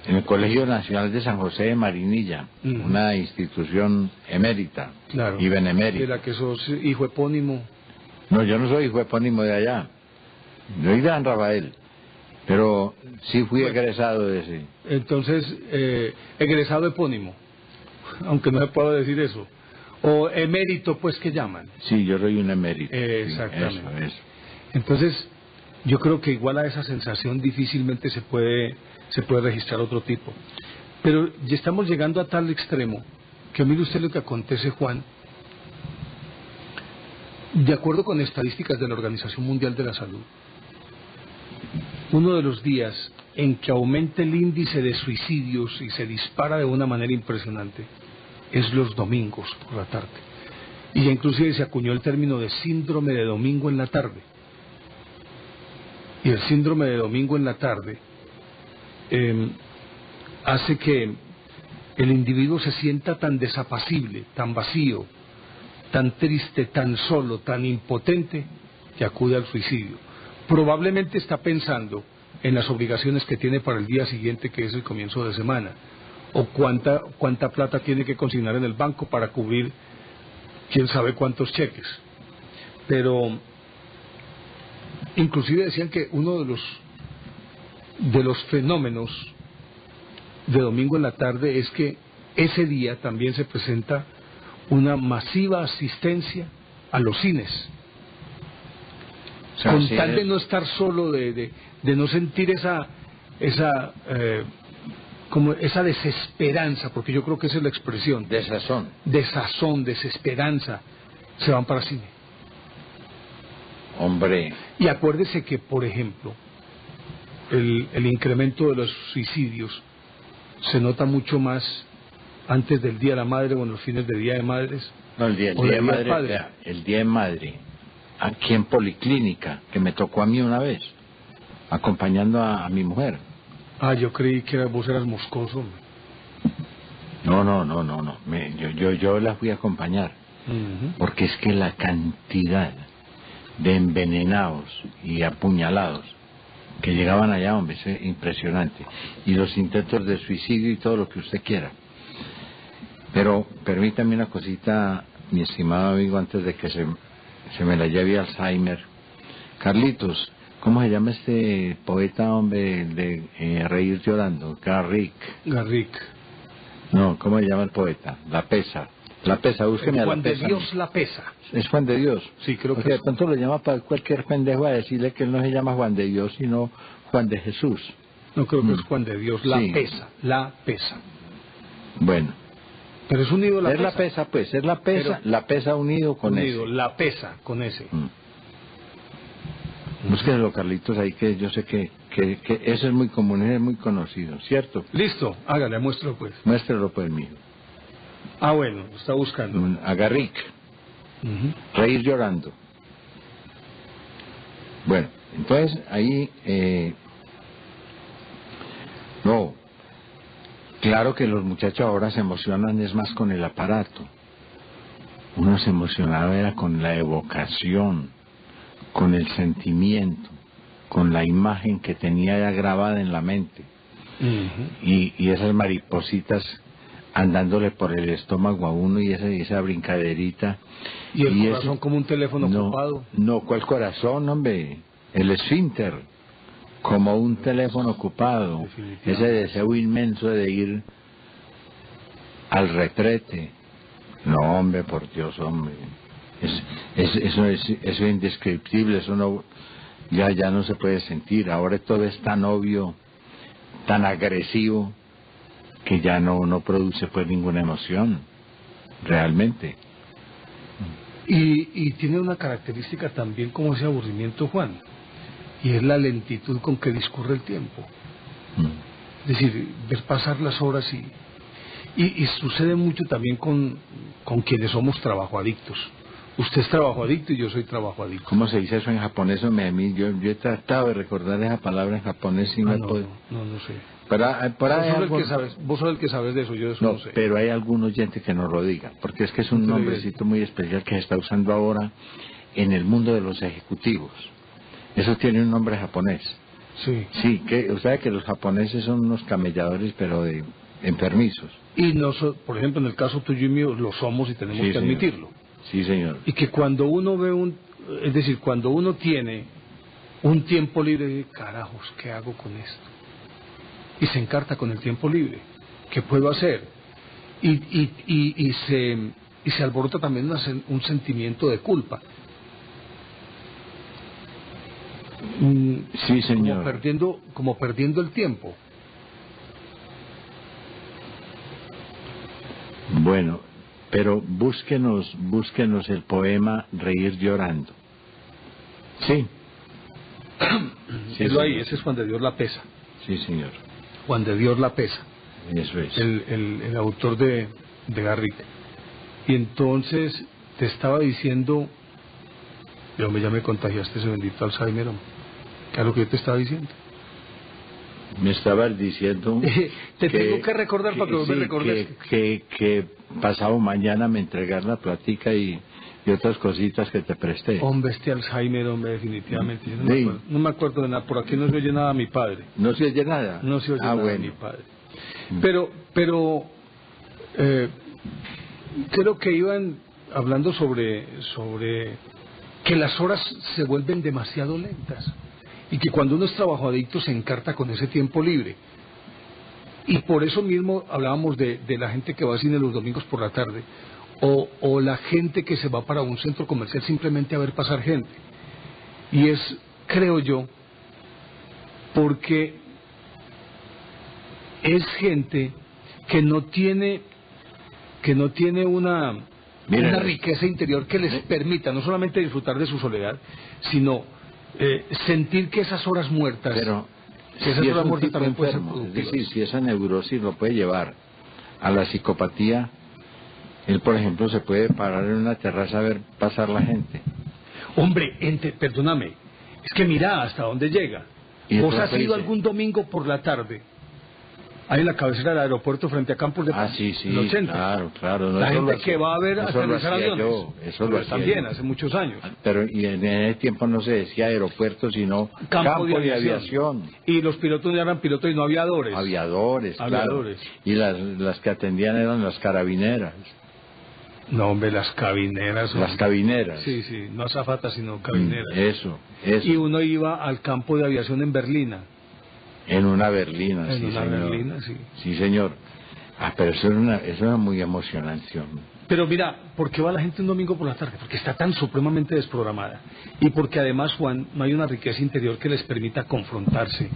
en el Colegio Nacional de San José de Marinilla, Ujú. una institución emérita Claro, y de benemérita. la que sos hijo epónimo. No, yo no soy hijo epónimo de allá. Yo soy de San Rafael, pero sí fui Bueno. egresado de ese. Entonces, egresado epónimo, aunque no se pueda decir eso. O emérito, pues, que llaman. Sí, yo soy un emérito. Exactamente. Eso. Entonces, yo creo que igual a esa sensación difícilmente se puede registrar otro tipo. Pero ya estamos llegando a tal extremo que mire usted lo que acontece, Juan. De acuerdo con estadísticas de la Organización Mundial de la Salud, uno de los días en que aumenta el índice de suicidios y se dispara de una manera impresionante es los domingos por la tarde. Y ya inclusive se acuñó el término de síndrome de domingo en la tarde. Y el síndrome de domingo en la tarde hace que el individuo se sienta tan desapacible, tan vacío, tan triste, tan solo, tan impotente, que acude al suicidio. Probablemente está pensando en las obligaciones que tiene para el día siguiente, que es el comienzo de semana, o cuánta plata tiene que consignar en el banco para cubrir quién sabe cuántos cheques. Pero inclusive decían que uno de los fenómenos de domingo en la tarde es que ese día también se presenta una masiva asistencia a los cines, O sea, con sí, tal de no estar solo, de no sentir esa como esa desesperanza, porque yo creo que esa es la expresión, desazón. desazón, desesperanza, se van para cine. Hombre, Y acuérdese que, por ejemplo, el incremento de los suicidios se nota mucho más antes del Día de la Madre o en los fines de Día de Madres. no, el día O de del Día del madre, Padre. vea, el día de madre, aquí en Policlínica, que me tocó a mí una vez, acompañando a mi mujer. Ah, yo creí que vos eras moscoso. No, yo la fui a acompañar, Ujú. porque es que la cantidad de envenenados y apuñalados que llegaban allá, hombre, es impresionante. Y los intentos de suicidio y todo lo que usted quiera. Pero permítame una cosita, mi estimado amigo, antes de que se me la lleve Alzheimer. Carlitos, ¿cómo se llama este poeta, hombre, de Reír Llorando? Garrick. No, ¿cómo se llama el poeta? La Pesa, búsqueme a Juan La de Pesa. Dios la pesa. ¿Es Juan de Dios? Sí, creo que Porque de es. pronto lo llama para cualquier pendejo a decirle que él no se llama Juan de Dios, sino Juan de Jesús. No creo que es Juan de Dios, Sí. la pesa. Bueno, Pero es unido la es pesa. La Pesa, pues, es La Pesa, Pero- La Pesa unido con Unido, ese. la pesa, con ese. Búsquenlo, Carlitos, ahí que yo sé que eso es muy común, es muy conocido, ¿cierto? Listo, hágale, muestro pues. Muéstralo, pues, mijo. Ah, bueno, lo está buscando. A Garrick, Ujú. Reír Llorando. Bueno, entonces ahí, no, claro que los muchachos ahora se emocionan es más con el aparato. Uno se emocionaba era con la evocación, con el sentimiento, con la imagen que tenía ya grabada en la mente. Ujú. Y esas maripositas andándole por el estómago a uno y esa brincaderita. Y el ese- corazón como un teléfono ocupado. No, ¿cuál corazón, hombre? El esfínter, como un teléfono ocupado. Definitivamente. Ese deseo inmenso de ir al retrete. No, hombre, por Dios, hombre. Eso es indescriptible, eso no, ya no se puede sentir. Ahora todo es tan obvio, tan agresivo, que ya no produce pues ninguna emoción, realmente. Y tiene una característica también como ese aburrimiento, Juan, y es la lentitud con que discurre el tiempo. Es decir, ver pasar las horas y sucede mucho también con quienes somos trabajo adictos Usted es trabajo adicto y yo soy trabajo adicto. ¿Cómo se dice eso en japonés? Yo he tratado de recordar esa palabra en japonés y no puedo. No sé. Vos sos el que sabes de eso, yo de eso no sé. Pero hay algún oyente que nos lo diga, porque es que es un nombrecito muy especial que se está usando ahora en el mundo de los ejecutivos. Eso tiene un nombre japonés. Sí. Sí, que usted sabe que los japoneses son unos camelladores, pero de enfermizos. Y por ejemplo, en el caso tuyo y mío, lo somos y tenemos que admitirlo. Sí, señor. Y que cuando uno ve es decir, cuando uno tiene un tiempo libre, dice, carajos, ¿qué hago con esto? Y se encarta con el tiempo libre. ¿Qué puedo hacer? Y se alborota también un sentimiento de culpa. Sí, señor. Como perdiendo el tiempo. Bueno, pero búsquenos el poema Reír llorando. Sí. Sí, ahí, ese es Juan de Dios la Pesa. Sí, señor. Juan de Dios la Pesa. Eso es. El autor de Garrick. Y entonces te estaba diciendo, pero ya me contagiaste ese bendito Alzheimer, ¿qué es lo que yo te estaba diciendo? Me estabas diciendo tengo que recordar para que vos me recordes que pasado mañana me entregas la platica y otras cositas que te presté. Hombre, este Alzheimer, hombre, definitivamente. Yo no me acuerdo de nada. Por aquí no se oye nada a mi padre. ¿No se oye nada? No se oye nada a mi padre. Pero creo que iban hablando sobre que las horas se vuelven demasiado lentas. Y que cuando uno es trabajo adicto se encarta con ese tiempo libre. Y por eso mismo hablábamos de la gente que va al cine los domingos por la tarde, o la gente que se va para un centro comercial simplemente a ver pasar gente. Y es, creo yo, porque es gente que no tiene una riqueza interior que les permita no solamente disfrutar de su soledad, sino sentir que esas horas muertas, también pueden ser productivas. Es decir, si esa neurosis lo puede llevar a la psicopatía, él por ejemplo se puede parar en una terraza a ver pasar la gente. Hombre, perdóname, es que mira hasta dónde llega. ¿Vos has ido algún domingo por la tarde ahí en la cabecera del aeropuerto frente a Campos de Paz? Sí, claro. La gente que va a ver aterrizar aviones. Eso lo hacía también, hace muchos años. Pero y en ese tiempo no se decía aeropuerto, sino campo de aviación. Y los pilotos ya eran pilotos y no aviadores. Aviadores. Claro. Y las que atendían eran las carabineras. No, hombre, las cabineras. Las cabineras. Sí, no azafatas, sino cabineras. Eso. Y uno iba al campo de aviación en Berlina. En una berlina, sí, señor. Berlina, sí. Sí, señor. Pero eso era muy emocionante. Pero mira, ¿por qué va la gente un domingo por la tarde? Porque está tan supremamente desprogramada. Y porque además, Juan, no hay una riqueza interior que les permita confrontarse,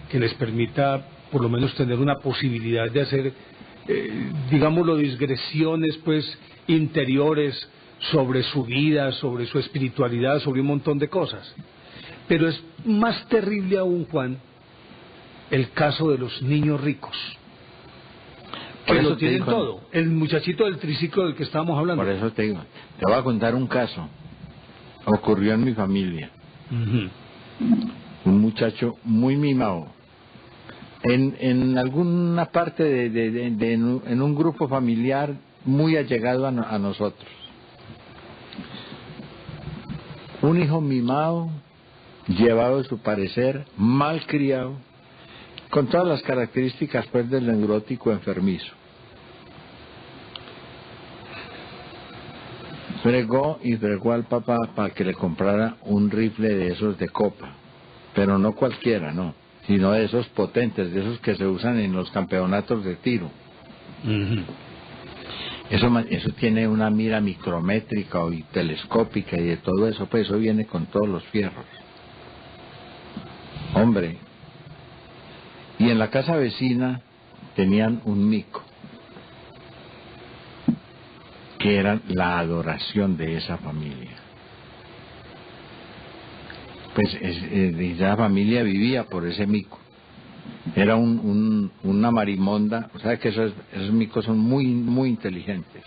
que les permita por lo menos tener una posibilidad de hacer, digámoslo, digresiones pues interiores sobre su vida, sobre su espiritualidad, sobre un montón de cosas. Pero es más terrible aún, Juan, el caso de los niños ricos, que lo tienen todo. El muchachito del triciclo del que estábamos hablando. Por eso te digo, te voy a contar un caso. Ocurrió en mi familia. Un muchacho muy mimado. En alguna parte en un grupo familiar muy allegado a nosotros. Un hijo mimado, llevado de su parecer, mal criado, con todas las características pues del neurótico enfermizo. Fregó al papá para que le comprara un rifle de esos de copa, pero no cualquiera, no, sino de esos potentes, de esos que se usan en los campeonatos de tiro. Eso tiene una mira micrométrica y telescópica y de todo eso, pues eso viene con todos los fierros. Hombre, y en la casa vecina tenían un mico, que era la adoración de esa familia. Pues esa familia vivía por ese mico. Era una marimonda, o sea que esos micos son muy, muy inteligentes.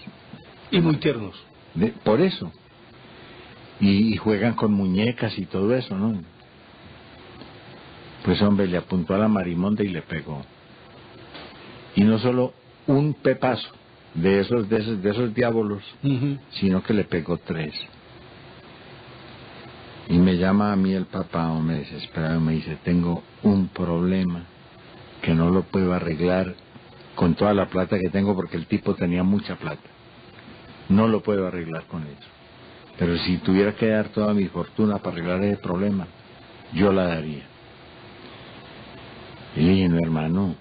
Y muy tiernos. Por eso. y juegan con muñecas y todo eso, ¿no? Pues hombre, le apuntó a la marimonda y le pegó. Y no solo un pepazo de esos diábolos, sino que le pegó 3. Y me llama a mí el papá, o me desesperado, me dice, tengo un problema que no lo puedo arreglar con toda la plata que tengo, porque el tipo tenía mucha plata. No lo puedo arreglar con eso. Pero si tuviera que dar toda mi fortuna para arreglar ese problema, yo la daría. Y le dije, no, hermano,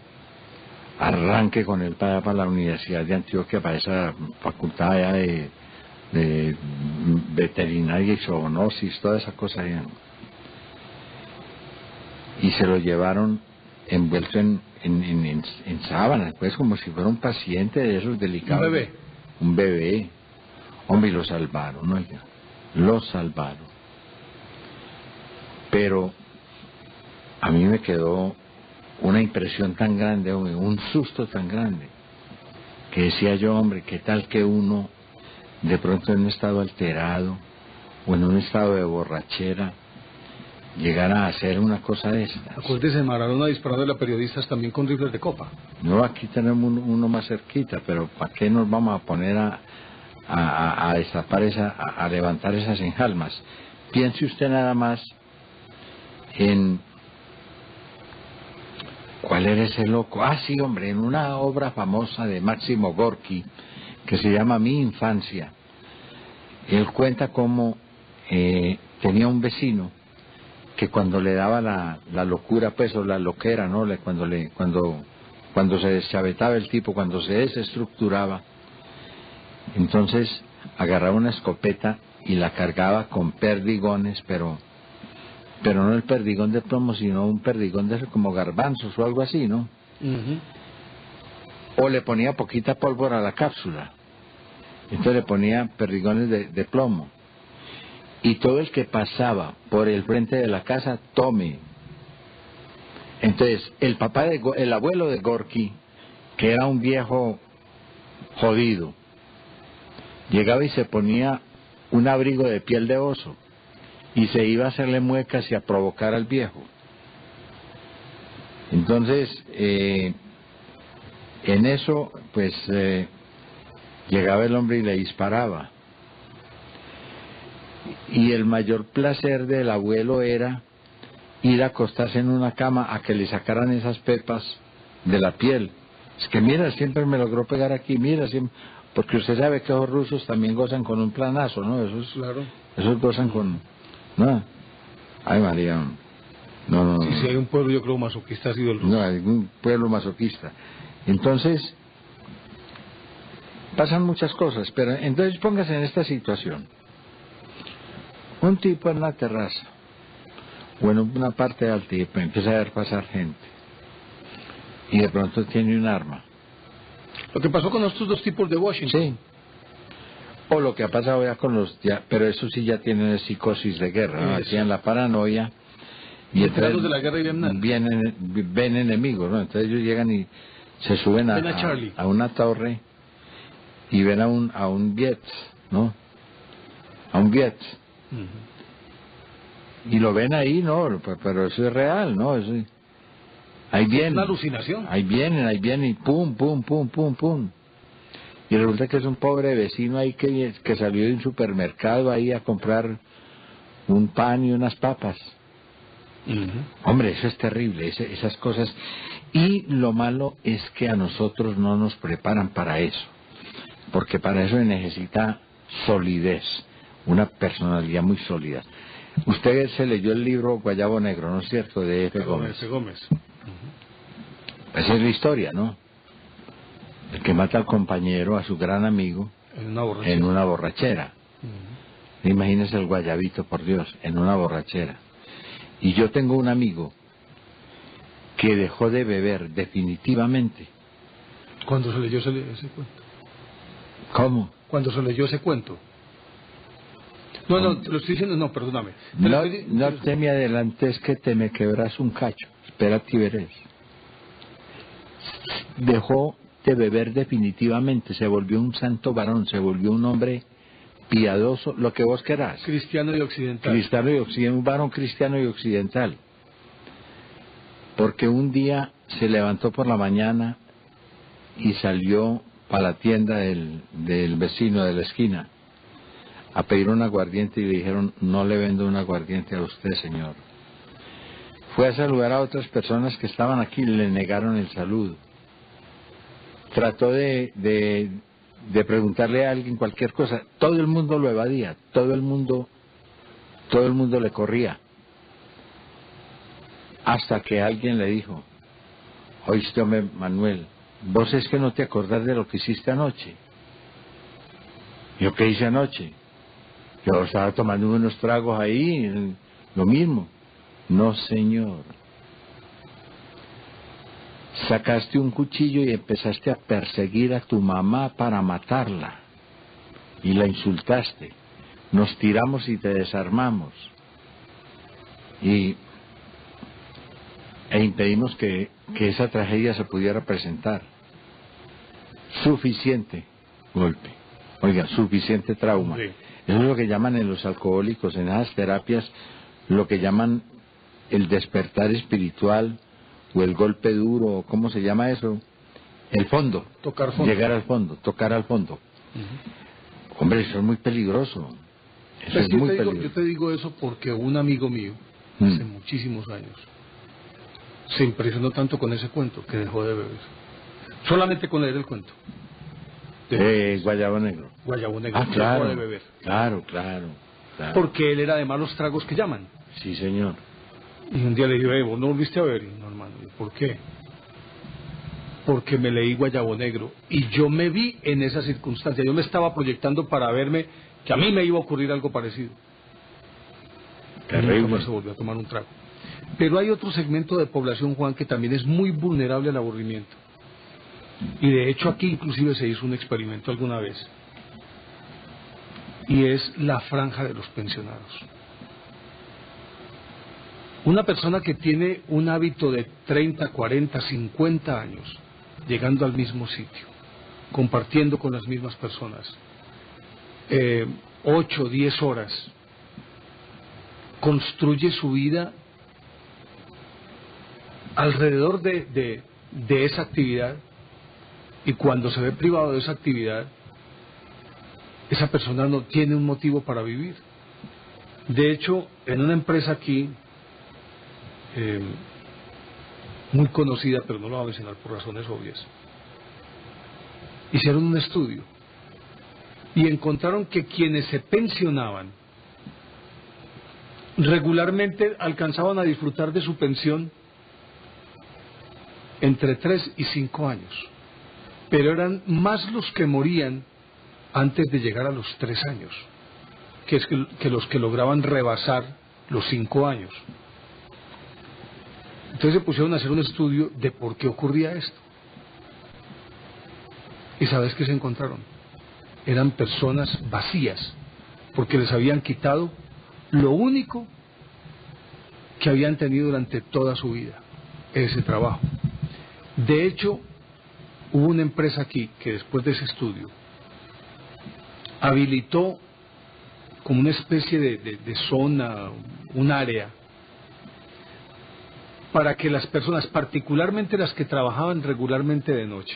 arranque con él para la Universidad de Antioquia, para esa facultad allá de veterinaria y zoonosis, toda esa cosa allá. Y se lo llevaron envuelto en sábanas, pues como si fuera un paciente de esos delicados. Un bebé. Un bebé. Hombre, y lo salvaron, oiga. Lo salvaron. Pero a mí me quedó una impresión tan grande, hombre, un susto tan grande, que decía yo, hombre, ¿qué tal que uno de pronto en un estado alterado o en un estado de borrachera llegara a hacer una cosa de esta? Acuérdese, Maradona disparando a la periodistas también con rifles de copa. No, aquí tenemos uno más cerquita, pero ¿para qué nos vamos a poner a destapar a levantar esas enjalmas? Piense usted nada más en... ¿Cuál era ese loco? Ah, sí, hombre, en una obra famosa de Máximo Gorki, que se llama Mi Infancia, él cuenta cómo tenía un vecino que cuando le daba la locura, pues, o la loquera, ¿no? Cuando se deschavetaba el tipo, cuando se desestructuraba, entonces agarraba una escopeta y la cargaba con perdigones, pero no el perdigón de plomo, sino un perdigón de esos como garbanzos o algo así, ¿no? O le ponía poquita pólvora a la cápsula, entonces le ponía perdigones de plomo, y todo el que pasaba por el frente de la casa, tome. Entonces el abuelo de Gorki, que era un viejo jodido, llegaba y se ponía un abrigo de piel de oso y se iba a hacerle muecas y a provocar al viejo. Entonces, en eso, pues, llegaba el hombre y le disparaba. Y el mayor placer del abuelo era ir a acostarse en una cama a que le sacaran esas pepas de la piel. Es que mira, siempre me logró pegar aquí, mira, siempre... porque usted sabe que los rusos también gozan con un planazo, ¿no? Claro. Esos gozan con... ¿no? Ay, María, no. Sí, hay un pueblo, yo creo, masoquista ha sido el ruso. No, hay un pueblo masoquista. Entonces, pasan muchas cosas, pero entonces póngase en esta situación. Un tipo en la terraza, o en una parte alta, y empieza a ver pasar gente, y de pronto tiene un arma. Lo que pasó con estos 2 tipos de Washington. Sí. O lo que ha pasado ya con pero eso sí ya tienen psicosis de guerra, ¿no? Hacían la paranoia y entonces de la guerra de Vietnam. Ven enemigos, ¿no? Entonces ellos llegan y se suben a una torre y ven a un Viet, ¿no? A un Viet. Y lo ven ahí, ¿no? Pero eso es real, ¿no? Ahí vienen. Es una alucinación. Ahí vienen y pum. Y resulta que es un pobre vecino ahí que salió de un supermercado ahí a comprar un pan y unas papas. Hombre, eso es terrible, esas cosas. Y lo malo es que a nosotros no nos preparan para eso, porque para eso se necesita solidez, una personalidad muy sólida. Usted se leyó el libro Guayabo Negro, ¿no es cierto?, de F. Gómez. Esa es la historia, ¿no? El que mata al compañero, a su gran amigo, en una borrachera. Imagínese el guayabito, por Dios, en una borrachera. Y yo tengo un amigo que dejó de beber definitivamente. ¿Cuándo se leyó ese cuento? ¿Cómo? Cuando se leyó ese cuento. No, te lo estoy diciendo, no, perdóname. No te me adelantes que te me quebras un cacho. Espérate y verás. Dejó de beber definitivamente, se volvió un santo varón, se volvió un hombre piadoso, lo que vos querás. Cristiano y occidental. Cristiano y occidental, un varón cristiano y occidental. Porque un día se levantó por la mañana y salió para la tienda del vecino de la esquina a pedir un aguardiente y le dijeron: no le vendo un aguardiente a usted, señor. Fue a saludar a otras personas que estaban aquí y le negaron el saludo. Trató de preguntarle a alguien cualquier cosa, todo el mundo lo evadía, todo el mundo le corría. Hasta que alguien le dijo: oíste, hombre, Manuel, vos es que no te acordás de lo que hiciste anoche. ¿Yo qué hice anoche? Yo estaba tomando unos tragos ahí, lo mismo. No, señor. Sacaste un cuchillo y empezaste a perseguir a tu mamá para matarla. Y la insultaste. Nos tiramos y te desarmamos. E impedimos que esa tragedia se pudiera presentar. Suficiente golpe. Oiga, suficiente trauma. Sí. Eso es lo que llaman en los alcohólicos, en esas terapias, lo que llaman el despertar espiritual o el golpe duro, ¿cómo se llama eso? El fondo. Tocar fondo. Llegar al fondo, tocar al fondo. Hombre, eso es muy peligroso. Eso Pues es muy peligroso. yo te digo eso porque un amigo mío, hace muchísimos años, se impresionó tanto con ese cuento que dejó de beber. Solamente con leer el cuento. Guayabo Negro. Guayabo Negro. Claro, dejó de beber. claro. Porque él era de malos tragos que llaman. Sí, señor. Y un día le dije: vos no volviste a beber. Y no, hermano. ¿Y por qué? Porque me leí Guayabo Negro y yo me vi en esa circunstancia. Yo me estaba proyectando para verme que a mí me iba a ocurrir algo parecido. Terrible. Nunca más se volvió a tomar un trago. Pero hay otro segmento de población, Juan, que también es muy vulnerable al aburrimiento. Y de hecho aquí inclusive se hizo un experimento alguna vez. Y es la franja de los pensionados. Una persona que tiene un hábito de 30, 40, 50 años, llegando al mismo sitio, compartiendo con las mismas personas, 8, 10 horas, construye su vida alrededor de esa actividad, y cuando se ve privado de esa actividad, esa persona no tiene un motivo para vivir. De hecho, en una empresa aquí, muy conocida, pero no lo voy a mencionar por razones obvias, hicieron un estudio y encontraron que quienes se pensionaban regularmente alcanzaban a disfrutar de su pensión entre 3 y 5 años, pero eran más los que morían antes de llegar a los 3 años que los que lograban rebasar los 5 años. Entonces se pusieron a hacer un estudio de por qué ocurría esto. ¿Y sabes qué se encontraron? Eran personas vacías, porque les habían quitado lo único que habían tenido durante toda su vida, ese trabajo. De hecho, hubo una empresa aquí que después de ese estudio habilitó como una especie de zona, un área, para que las personas, particularmente las que trabajaban regularmente de noche,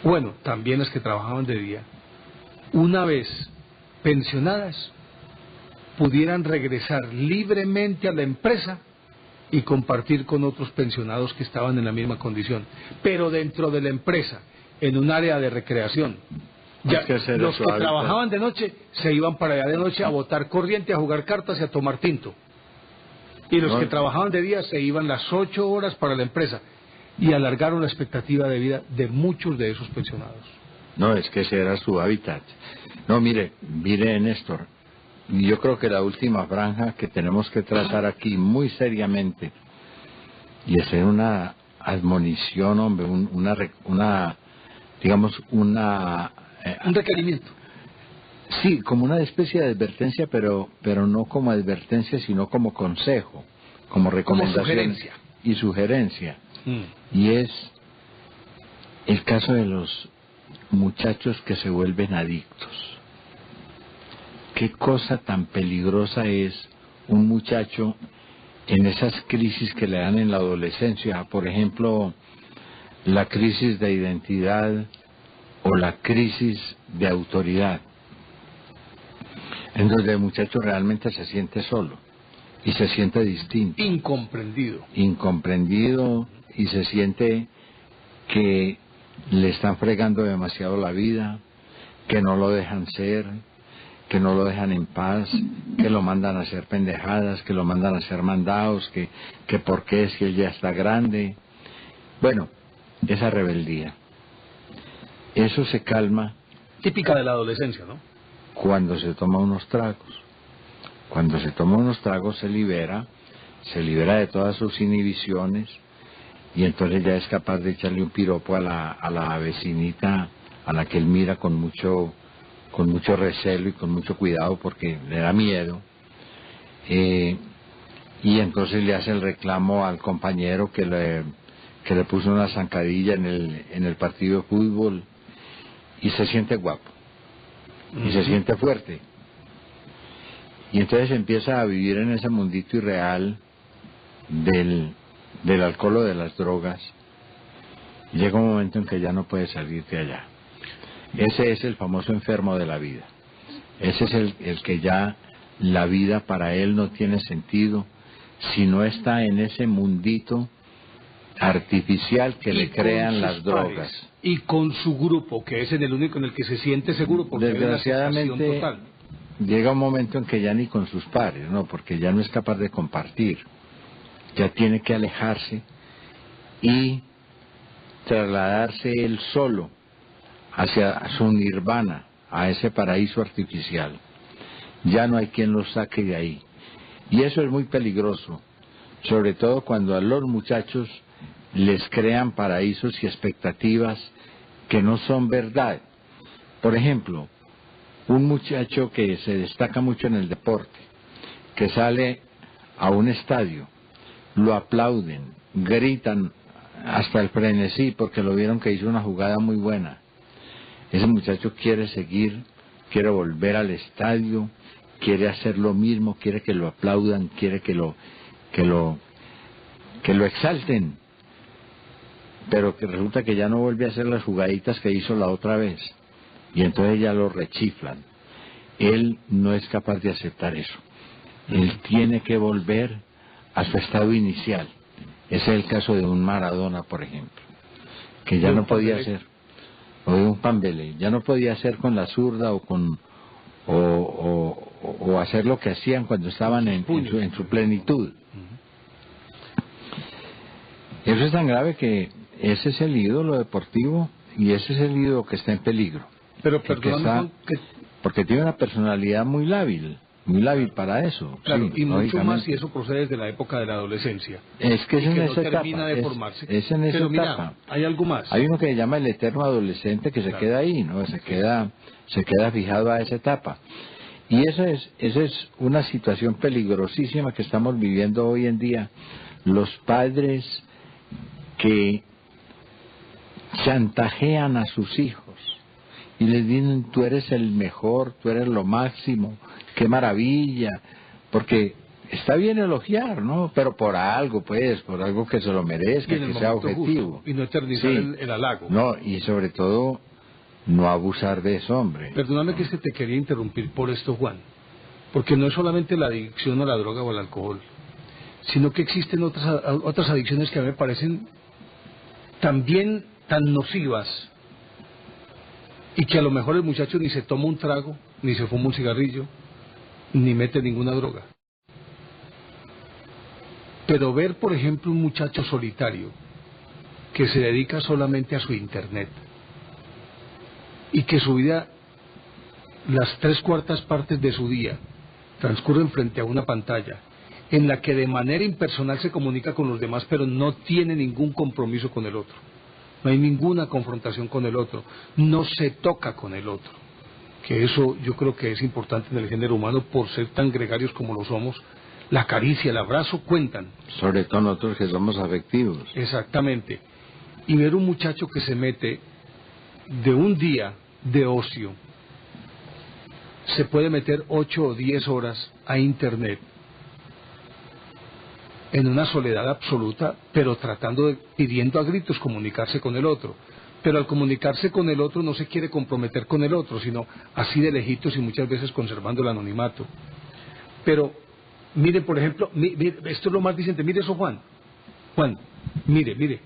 bueno, también las que trabajaban de día, una vez pensionadas, pudieran regresar libremente a la empresa y compartir con otros pensionados que estaban en la misma condición, pero dentro de la empresa, en un área de recreación. Ya, los que trabajaban de noche se iban para allá de noche a botar corriente, a jugar cartas y a tomar tinto. Y los que trabajaban de día se iban las 8 horas para la empresa y alargaron la expectativa de vida de muchos de esos pensionados. No, es que ese era su hábitat. No, mire, Néstor, yo creo que la última franja que tenemos que tratar aquí muy seriamente y hacer una admonición, hombre, un requerimiento. Sí, como una especie de advertencia, pero no como advertencia, sino como consejo, como recomendación. Como sugerencia. Y sugerencia. Y es el caso de los muchachos que se vuelven adictos. Qué cosa tan peligrosa es un muchacho en esas crisis que le dan en la adolescencia, por ejemplo, la crisis de identidad o la crisis de autoridad, en donde el muchacho realmente se siente solo y se siente distinto, incomprendido, y se siente que le están fregando demasiado la vida, que no lo dejan ser, que no lo dejan en paz, que lo mandan a hacer pendejadas, que lo mandan a hacer mandados, que por qué, es que él ya está grande. Bueno, esa rebeldía, eso se calma. Típica de la adolescencia, ¿no? Cuando se toma unos tragos. Cuando se toma unos tragos se libera de todas sus inhibiciones, y entonces ya es capaz de echarle un piropo a la vecinita a la que él mira con mucho recelo y con mucho cuidado porque le da miedo, y entonces le hace el reclamo al compañero que le puso una zancadilla en el partido de fútbol, y se siente guapo y se siente fuerte, y entonces empieza a vivir en ese mundito irreal del alcohol o de las drogas, y llega un momento en que ya no puede salir de allá. Ese es el famoso enfermo de la vida. Ese es el que ya la vida para él no tiene sentido si no está en ese mundito artificial que le crean las drogas. Y con su grupo, que es el único en el que se siente seguro, porque desgraciadamente total. Llega un momento en que ya ni con sus pares, no, porque ya no es capaz de compartir, ya tiene que alejarse y trasladarse él solo hacia su nirvana, a ese paraíso artificial. Ya no hay quien lo saque de ahí, y eso es muy peligroso, sobre todo cuando a los muchachos les crean paraísos y expectativas que no son verdad. Por ejemplo, un muchacho que se destaca mucho en el deporte, que sale a un estadio, lo aplauden, gritan hasta el frenesí porque lo vieron que hizo una jugada muy buena. Ese muchacho quiere seguir, quiere volver al estadio, quiere hacer lo mismo, quiere que lo aplaudan, quiere que lo exalten, pero que resulta que ya no vuelve a hacer las jugaditas que hizo la otra vez, y entonces ya lo rechiflan. Él no es capaz de aceptar eso. Él tiene que volver a su estado inicial. Ese es el caso de un Maradona, por ejemplo, que ya no podía hacer, o de un Pambele, ya no podía hacer con la zurda o hacer lo que hacían cuando estaban en su plenitud. Eso es tan grave que ese es el ídolo deportivo, y ese es el ídolo que está en peligro. Pero perdóname, porque tiene una personalidad muy lábil para eso. Claro, sí, y mucho más si eso procede desde la época de la adolescencia. Es que es en esa etapa. Termina de formarse. Es en esa etapa. Hay algo más. Hay uno que se llama el eterno adolescente que se queda ahí, ¿no? Se queda fijado a esa etapa. Y esa es una situación peligrosísima que estamos viviendo hoy en día. Los padres que chantajean a sus hijos y les dicen: tú eres el mejor, tú eres lo máximo, qué maravilla, porque está bien elogiar, ¿no? Pero por algo, pues, por algo que se lo merezca, que sea objetivo. Justo, y no eternizar el halago. No, y sobre todo, no abusar de eso, hombre. Perdóname que te quería interrumpir por esto, Juan, porque no es solamente la adicción a la droga o al alcohol, sino que existen otras adicciones que a mí me parecen también tan nocivas, y que a lo mejor el muchacho ni se toma un trago, ni se fuma un cigarrillo, ni mete ninguna droga. Pero ver, por ejemplo, un muchacho solitario que se dedica solamente a su internet, y que su vida, las 3/4 partes de su día, transcurren frente a una pantalla, en la que de manera impersonal se comunica con los demás, pero no tiene ningún compromiso con el otro. No hay ninguna confrontación con el otro, no se toca con el otro, que eso yo creo que es importante en el género humano por ser tan gregarios como lo somos. La caricia, el abrazo cuentan. Sobre todo nosotros que somos afectivos. Exactamente. Y ver un muchacho que se mete de un día de ocio se puede meter 8 o 10 horas a internet en una soledad absoluta, pero pidiendo a gritos comunicarse con el otro. Pero al comunicarse con el otro no se quiere comprometer con el otro, sino así de lejitos y muchas veces conservando el anonimato. Pero, mire, por ejemplo, esto es lo más diciente, mire eso, Juan. Juan, mire.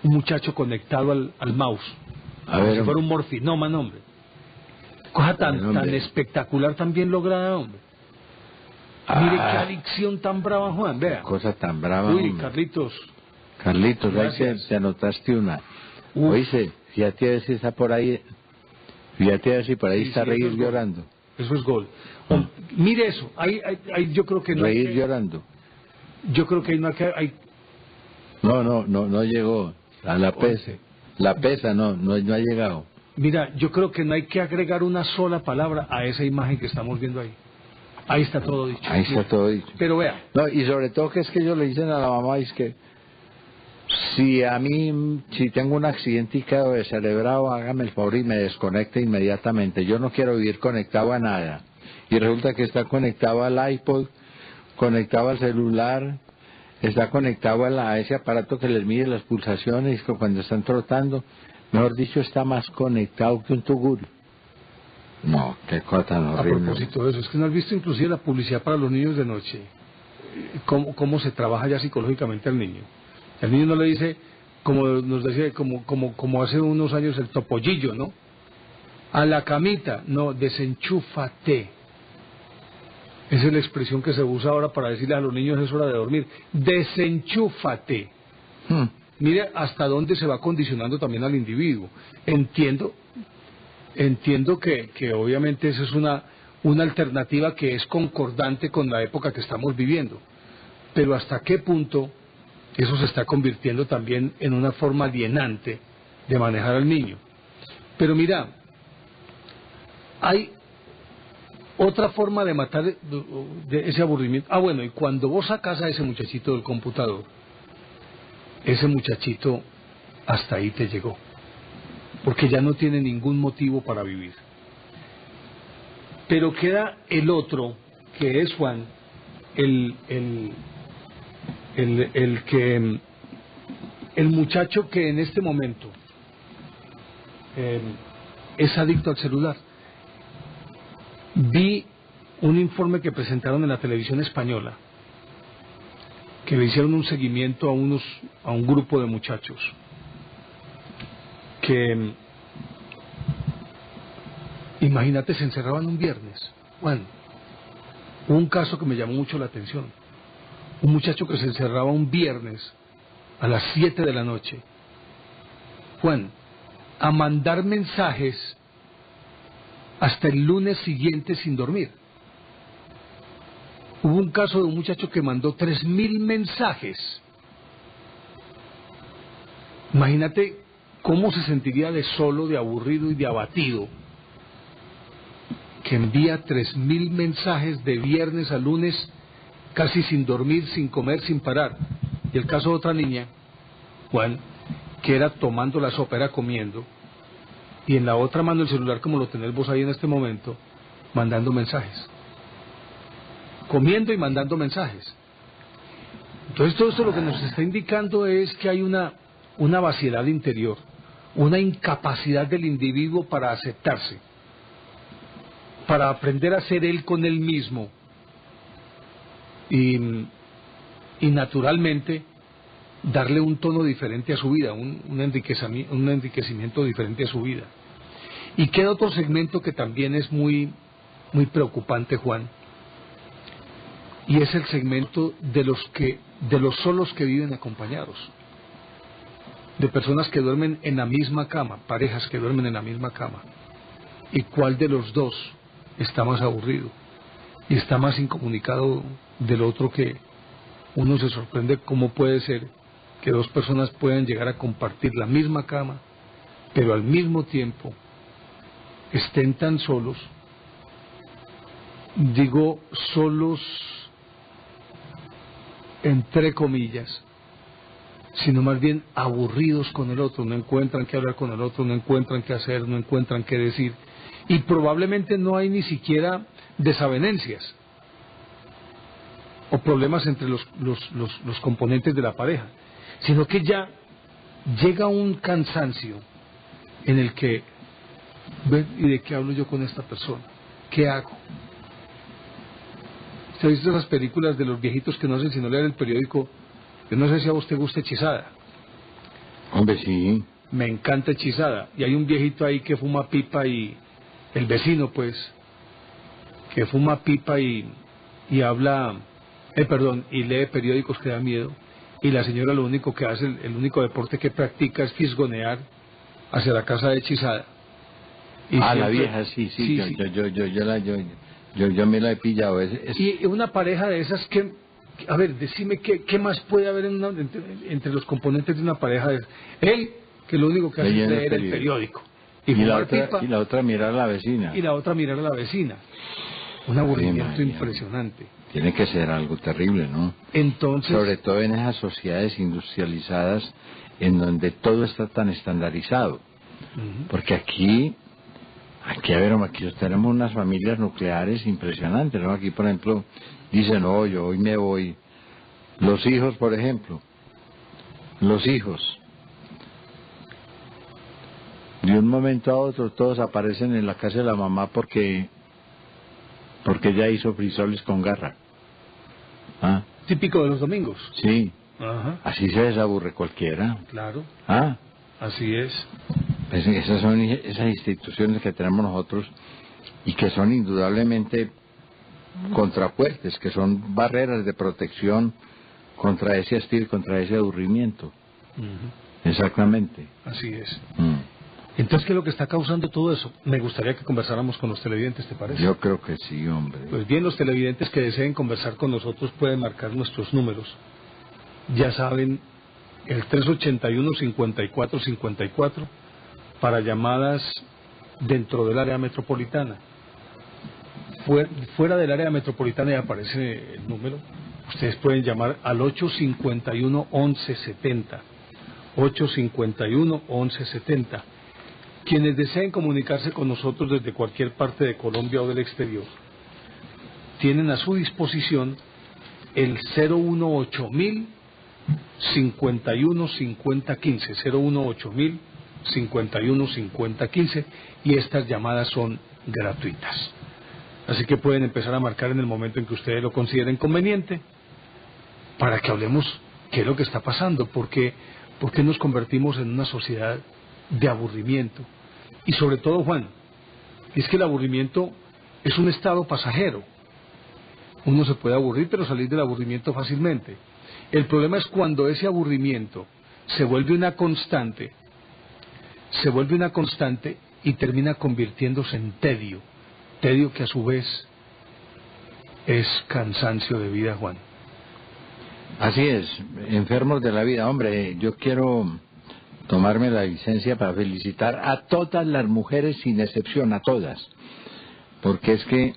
Un muchacho conectado al mouse, como si fuera un morfinoma, hombre. Cosa tan espectacular, tan bien lograda, hombre. Mire qué adicción tan brava, Juan, vea. Cosa tan brava, Uy, hombre. Carlitos, ahí te anotaste una. Oíste, fíjate a ver si está por ahí, fíjate a ver si por ahí está Reír Llorando. Eso es gol. Mire eso, ahí yo creo que no Reír Llorando. Yo creo que ahí no hay... No llegó a la pesa. La pesa no ha llegado. Mira, yo creo que no hay que agregar una sola palabra a esa imagen que estamos viendo ahí. Ahí está todo dicho. Ahí está todo dicho. Pero vea. No, y sobre todo que es que ellos le dicen a la mamá, es que si tengo un accidente y quedo descerebrado, hágame el favor y me desconecte inmediatamente. Yo no quiero vivir conectado a nada. Y resulta que está conectado al iPod, conectado al celular, está conectado a ese aparato que les mide las pulsaciones que cuando están trotando. Mejor dicho, está más conectado que un tugur. No, qué cosa tan horrible. A propósito de eso, es que no has visto inclusive la publicidad para los niños de noche. Cómo se trabaja ya psicológicamente al niño. El niño no le dice, como nos decía, como hace unos años el topollillo, ¿no? A la camita, no, desenchúfate. Esa es la expresión que se usa ahora para decirle a los niños es hora de dormir. Desenchúfate. Mire hasta dónde se va condicionando también al individuo. Entiendo que obviamente esa es una alternativa que es concordante con la época que estamos viviendo. Pero hasta qué punto eso se está convirtiendo también en una forma alienante de manejar al niño. Pero mira, hay otra forma de matar de ese aburrimiento. Ah, bueno, y cuando vos sacas a ese muchachito del computador, ese muchachito hasta ahí te llegó, porque ya no tiene ningún motivo para vivir. Pero queda el otro, que es Juan, el muchacho que en este momento es adicto al celular. Vi un informe que presentaron en la televisión española, que le hicieron un seguimiento a un grupo de muchachos que, imagínate, se encerraban un viernes. Bueno, hubo un caso que me llamó mucho la atención. Un muchacho que se encerraba un viernes a las 7 de la noche, Juan, a mandar mensajes hasta el lunes siguiente sin dormir. Hubo un caso de un muchacho que mandó 3.000 mensajes. Imagínate cómo se sentiría de solo, de aburrido y de abatido, que envía 3.000 mensajes de viernes a lunes, casi sin dormir, sin comer, sin parar. Y el caso de otra niña, Juan, que era tomando la sopa, era comiendo, y en la otra mano el celular, como lo tenés vos ahí en este momento, mandando mensajes. Comiendo y mandando mensajes. Entonces todo esto lo que nos está indicando es que hay una vaciedad interior, una incapacidad del individuo para aceptarse, para aprender a ser él con él mismo y naturalmente darle un tono diferente a su vida, un enriquecimiento diferente a su vida. Y queda otro segmento que también es muy preocupante, Juan, y es el segmento de los solos que viven acompañados, de personas que duermen en la misma cama, parejas que duermen en la misma cama. ¿Y cuál de los dos está más aburrido y está más incomunicado del otro? Que uno se sorprende cómo puede ser que dos personas puedan llegar a compartir la misma cama, pero al mismo tiempo estén tan solos. Digo solos entre comillas, sino más bien aburridos con el otro, no encuentran qué hablar con el otro, no encuentran qué hacer, no encuentran qué decir, y probablemente no hay ni siquiera desavenencias o problemas entre los componentes de la pareja, sino que ya llega un cansancio en el que, ¿ven? ¿Y de qué hablo yo con esta persona? ¿Qué hago? ¿Usted ha visto esas películas de los viejitos que no hacen sino leer el periódico? Yo no sé si a usted gusta Hechizada. Hombre, sí. Me encanta Hechizada. Y hay un viejito ahí que fuma pipa y... el vecino, pues, que fuma pipa y habla... y lee periódicos que da miedo. Y la señora lo único que hace, el único deporte que practica es fisgonear hacia la casa de Hechizada. Y la siempre... vieja, sí. Yo me la he pillado. Y una pareja de esas que... A ver, decime qué más puede haber entre los componentes de una pareja de esas. Él, que lo único que hace es leer el periódico. Y la otra mirar a la vecina. Y la otra mirar a la vecina. Un aburrimiento impresionante. Tiene que ser algo terrible, ¿no? Entonces... Sobre todo en esas sociedades industrializadas en donde todo está tan estandarizado. Porque aquí tenemos unas familias nucleares impresionantes, ¿no? Aquí, por ejemplo, dicen, no, yo hoy me voy. Los hijos, por ejemplo. Los hijos. De un momento a otro todos aparecen en la casa de la mamá porque ella hizo frisoles con garra. ¿Ah? Típico de los domingos. Sí. Ajá. Así se desaburre cualquiera. Claro. ¿Ah? Así es. Pues esas son esas instituciones que tenemos nosotros y que son indudablemente contrafuertes, que son barreras de protección contra ese hastío, contra ese aburrimiento. Exactamente. Así es. Entonces, ¿qué es lo que está causando todo eso? Me gustaría que conversáramos con los televidentes, ¿te parece? Yo creo que sí, hombre. Pues bien, los televidentes que deseen conversar con nosotros pueden marcar nuestros números. Ya saben, el 381-5454 para llamadas dentro del área metropolitana. Fuera del área metropolitana ya aparece el número. Ustedes pueden llamar al 851-1170. 851-1170. Quienes deseen comunicarse con nosotros desde cualquier parte de Colombia o del exterior, tienen a su disposición el 018.000 515015, 018.000 515015, y estas llamadas son gratuitas. Así que pueden empezar a marcar en el momento en que ustedes lo consideren conveniente para que hablemos qué es lo que está pasando, por qué nos convertimos en una sociedad de aburrimiento. Y sobre todo, Juan, es que el aburrimiento es un estado pasajero. Uno se puede aburrir, pero salir del aburrimiento fácilmente. El problema es cuando ese aburrimiento se vuelve una constante y termina convirtiéndose en tedio que a su vez es cansancio de vida, Juan. Así es, enfermos de la vida. Hombre, yo quiero tomarme la licencia para felicitar a todas las mujeres sin excepción, a todas, porque es que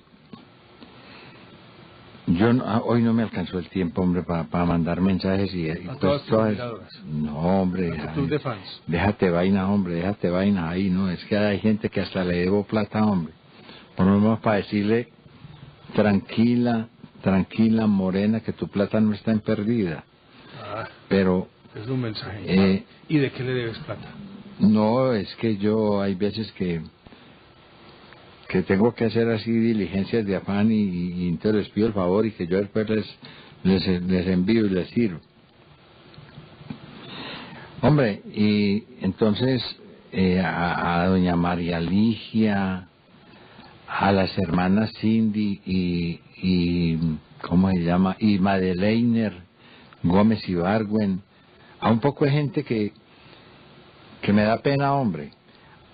hoy no me alcanzó el tiempo, hombre, para mandar mensajes y pues todas. No, hombre, club de fans. Déjate vaina, hombre, déjate vaina ahí, no, es que hay gente que hasta le debo plata, hombre, por lo menos para decirle tranquila, morena, que tu plata no está en perdida. Pero es un mensaje. ¿Y de qué le debes plata? No, es que yo hay veces que tengo que hacer así diligencias de afán y entonces les pido el favor y que yo después les envío y les sirvo. Hombre, y entonces a doña María Ligia, a las hermanas Cindy y ¿cómo se llama? Y Madeleiner Gómez Ibargüen, a un poco de gente que me da pena, hombre.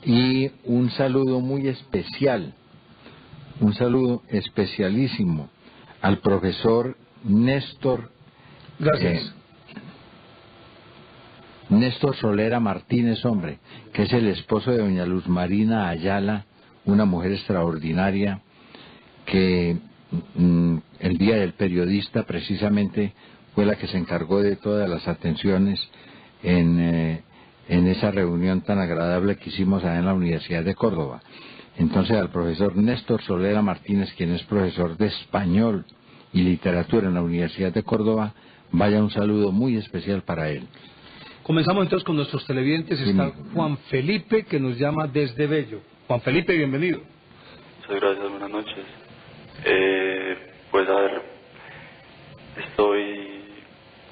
Y un saludo muy especial, un saludo especialísimo al profesor Néstor. Gracias. Néstor Solera Martínez, hombre, que es el esposo de doña Luz Marina Ayala, una mujer extraordinaria, que el Día del Periodista precisamente fue la que se encargó de todas las atenciones en esa reunión tan agradable que hicimos allá en la Universidad de Córdoba. Entonces al profesor Néstor Solera Martínez, quien es profesor de español y literatura en la Universidad de Córdoba, vaya un saludo muy especial para él. Comenzamos entonces con nuestros televidentes. Sí, está Juan Felipe, que nos llama desde Bello. Juan Felipe, bienvenido. Muchas gracias, buenas noches. Pues a ver, estoy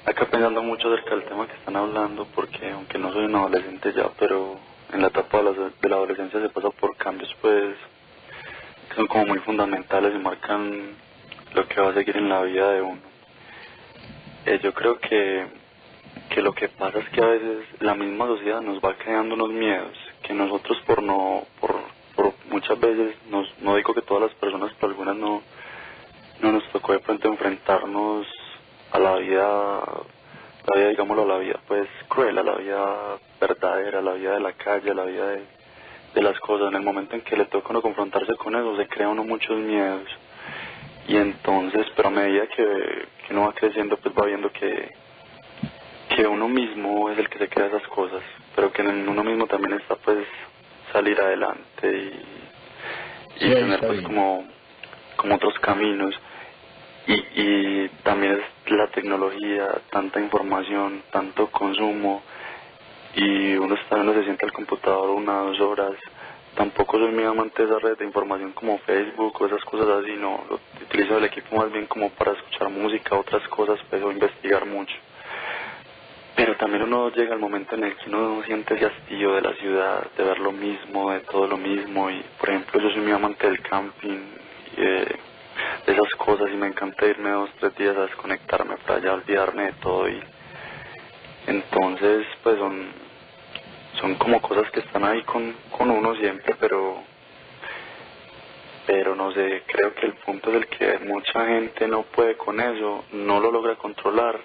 acá pensando mucho acerca del tema que están hablando, porque aunque no soy un adolescente ya, pero en la etapa de la adolescencia se pasa por cambios pues que son como muy fundamentales y marcan lo que va a seguir en la vida de uno. Yo creo que lo que pasa es que a veces la misma sociedad nos va creando unos miedos que nosotros por muchas veces, no digo que todas las personas, pero algunas no nos tocó de pronto enfrentarnos a la vida, digámoslo, la vida pues cruel, a la vida verdadera, a la vida de la calle, a la vida de las cosas. En el momento en que le toca a uno confrontarse con eso, se crea uno muchos miedos. Y entonces, pero a medida que uno va creciendo, pues va viendo que uno mismo es el que se crea esas cosas, pero que en uno mismo también está pues salir adelante y tener pues como otros caminos. Y también es la tecnología, tanta información, tanto consumo, y uno se sienta al computador 1 o 2 horas. Tampoco soy muy amante de esa red de información como Facebook o esas cosas así, no, utilizo el equipo más bien como para escuchar música, otras cosas, pues, o investigar mucho. Pero también uno llega al momento en el que uno siente ese hastío de la ciudad, de ver lo mismo, de todo lo mismo. Y por ejemplo, yo soy muy amante del camping y de esas cosas, y me encanta irme 2 o 3 días a desconectarme para allá, olvidarme de todo. Y entonces pues son como cosas que están ahí con uno siempre, pero no sé, creo que el punto es el que mucha gente no puede con eso, no lo logra controlar,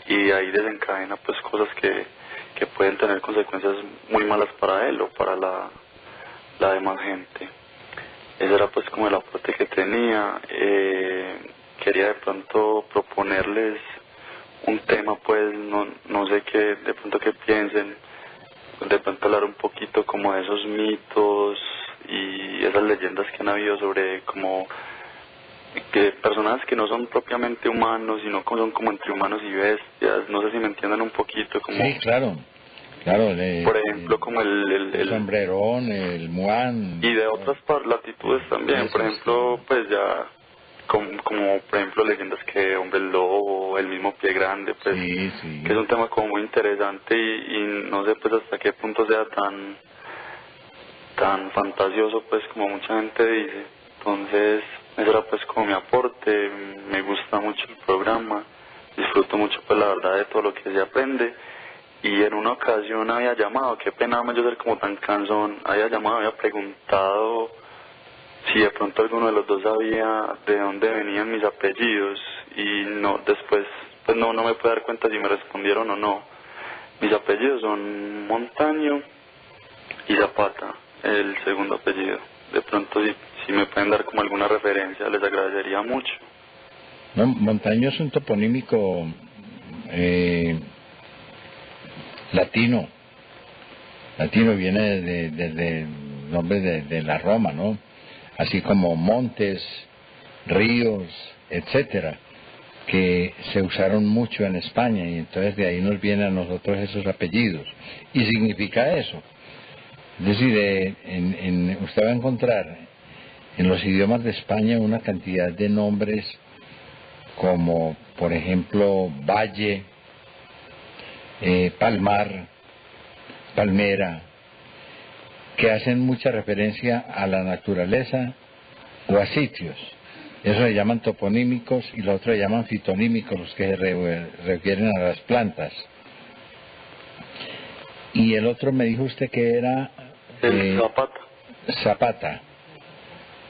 y ahí desencadena pues cosas que pueden tener consecuencias muy malas para él o para la demás gente. Ese era pues como el aporte que tenía. Quería de pronto proponerles un tema, pues no sé qué, de pronto que piensen, de pronto hablar un poquito como de esos mitos y esas leyendas que han habido sobre como que personas que no son propiamente humanos, sino que son como entre humanos y bestias. No sé si me entiendan un poquito como... Sí, claro, por ejemplo, como el sombrerón, el muán... Y de otras latitudes también, por ejemplo, pues ya... Como por ejemplo leyendas que Hombre Lobo, el mismo Pie Grande, pues sí. Que es un tema como muy interesante y no sé pues hasta qué punto sea tan fantasioso pues como mucha gente dice. Entonces ese era pues como mi aporte. Me gusta mucho el programa, disfruto mucho pues la verdad de todo lo que se aprende. Y en una ocasión había llamado, qué pena yo ser como tan cansón, había preguntado si de pronto alguno de los dos sabía de dónde venían mis apellidos, y no, después pues no me puedo dar cuenta si me respondieron o no. Mis apellidos son Montaño y Zapata, el segundo apellido. De pronto si me pueden dar como alguna referencia, les agradecería mucho. No, Montaño es un toponímico latino, viene desde el nombre de la Roma, ¿no? Así como montes, ríos, etcétera, que se usaron mucho en España, y entonces de ahí nos vienen a nosotros esos apellidos, y significa eso. Es decir, usted va a encontrar en los idiomas de España una cantidad de nombres como, por ejemplo, valle, palmar, palmera, que hacen mucha referencia a la naturaleza o a sitios. Eso le llaman toponímicos, y los otros le llaman fitonímicos, los que se refieren a las plantas. Y el otro me dijo usted que era... Zapata. Zapata.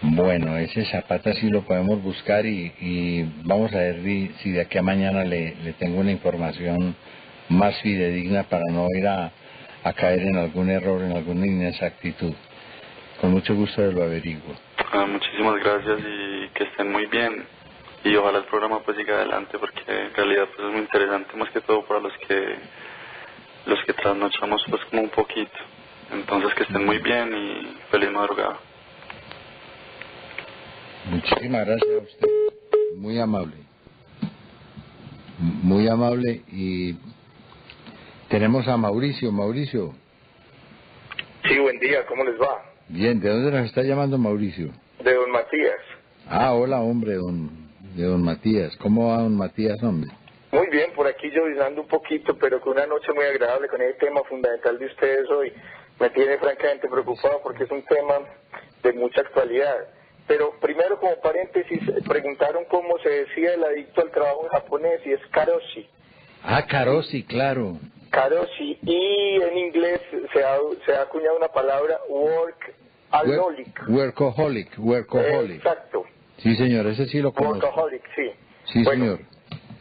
Bueno, ese Zapata sí lo podemos buscar, y vamos a ver si de aquí a mañana le tengo una información más fidedigna para no ir a caer en algún error, en alguna inexactitud. Con mucho gusto lo averiguo. Muchísimas gracias y que estén muy bien. Y ojalá el programa pues siga adelante, porque en realidad pues es muy interesante, más que todo para los que los que trasnochamos pues como un poquito. Entonces que estén muy bien y feliz madrugada. Muchísimas gracias a usted, muy amable. Muy amable. Y tenemos a Mauricio. Mauricio. Sí, buen día, ¿cómo les va? Bien, ¿de dónde nos está llamando Mauricio? De don Matías. Ah, hola, hombre, de don Matías. ¿Cómo va don Matías, hombre? Muy bien, por aquí lloviznando un poquito, pero con una noche muy agradable con el tema fundamental de ustedes hoy. Me tiene francamente preocupado porque es un tema de mucha actualidad. Pero primero, como paréntesis, preguntaron cómo se decía el adicto al trabajo en japonés y es karoshi. Ah, karoshi, claro. Karoshi, y en inglés se ha acuñado una palabra workaholic. Workaholic. Exacto. Sí, señor, ese sí lo conozco. Workaholic, sí. Sí, bueno, señor.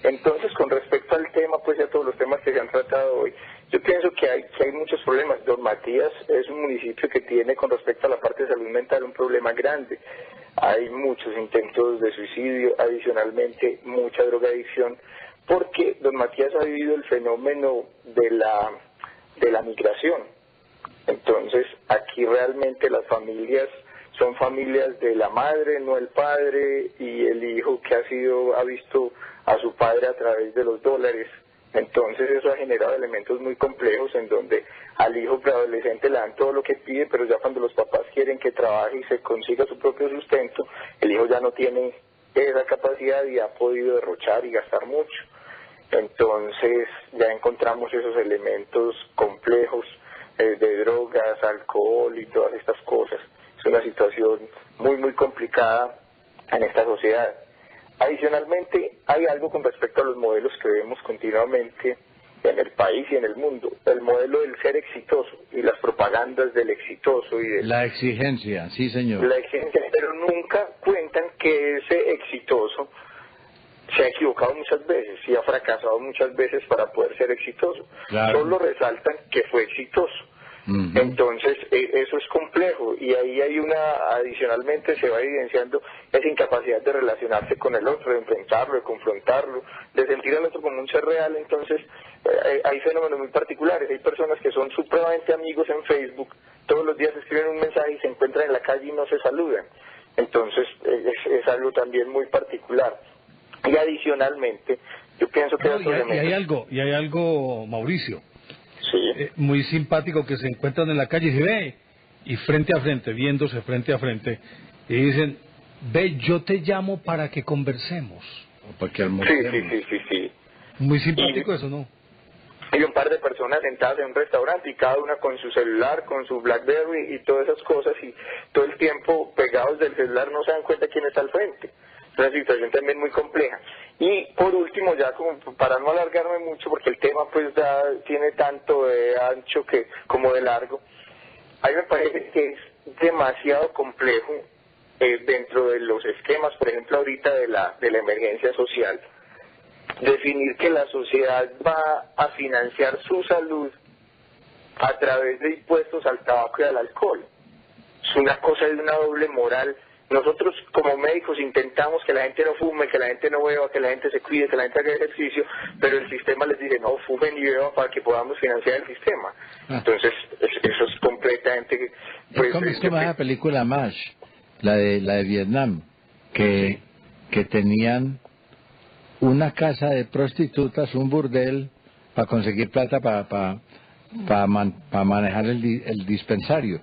Entonces, con respecto al tema, pues ya todos los temas que se han tratado hoy, yo pienso que hay muchos problemas. Don Matías es un municipio que tiene, con respecto a la parte de salud mental, un problema grande. Hay muchos intentos de suicidio, adicionalmente mucha drogadicción, porque don Matías ha vivido el fenómeno de la migración. Entonces, aquí realmente las familias son familias de la madre, no el padre, y el hijo que ha visto a su padre a través de los dólares. Entonces eso ha generado elementos muy complejos en donde al hijo preadolescente le dan todo lo que pide, pero ya cuando los papás quieren que trabaje y se consiga su propio sustento, el hijo ya no tiene esa capacidad y ha podido derrochar y gastar mucho. Entonces ya encontramos esos elementos complejos de drogas, alcohol y todas estas cosas. Es una situación muy, muy complicada en esta sociedad. Adicionalmente, hay algo con respecto a los modelos que vemos continuamente en el país y en el mundo. El modelo del ser exitoso y las propagandas del exitoso. La exigencia, sí, señor. La exigencia, pero nunca cuentan que ese exitoso se ha equivocado muchas veces y ha fracasado muchas veces para poder ser exitoso. Claro. Solo resaltan que fue exitoso. Entonces, eso es complejo y ahí hay adicionalmente se va evidenciando esa incapacidad de relacionarse con el otro, de enfrentarlo, de confrontarlo, de sentir al otro como un ser real. Entonces, hay fenómenos muy particulares. Hay personas que son supremamente amigos en Facebook, todos los días escriben un mensaje y se encuentran en la calle y no se saludan. Entonces, es algo también muy particular. Y adicionalmente, yo pienso que... y hay algo, Mauricio, sí. Muy simpático, que se encuentran en la calle y se ve, y frente a frente, viéndose frente a frente, y dicen, ve, yo te llamo para que conversemos. O para que almorcemos. Sí. Muy simpático eso, ¿no? Hay un par de personas sentadas en un restaurante y cada una con su celular, con su BlackBerry y todas esas cosas, y todo el tiempo pegados del celular no se dan cuenta quién está al frente. Es una situación también muy compleja. Y por último, ya como para no alargarme mucho, porque el tema pues ya tiene tanto de ancho como de largo, a mí me parece que es demasiado complejo dentro de los esquemas, por ejemplo ahorita de la emergencia social, definir que la sociedad va a financiar su salud a través de impuestos al tabaco y al alcohol. Es una cosa de una doble moral. Nosotros como médicos intentamos que la gente no fume, que la gente no beba, que la gente se cuide, que la gente haga ejercicio, pero el sistema les dice no fumen y beban para que podamos financiar el sistema. Entonces eso es completamente... Pues, es como esa película MASH, la de Vietnam, que tenían una casa de prostitutas, un burdel, para conseguir plata para manejar el dispensario.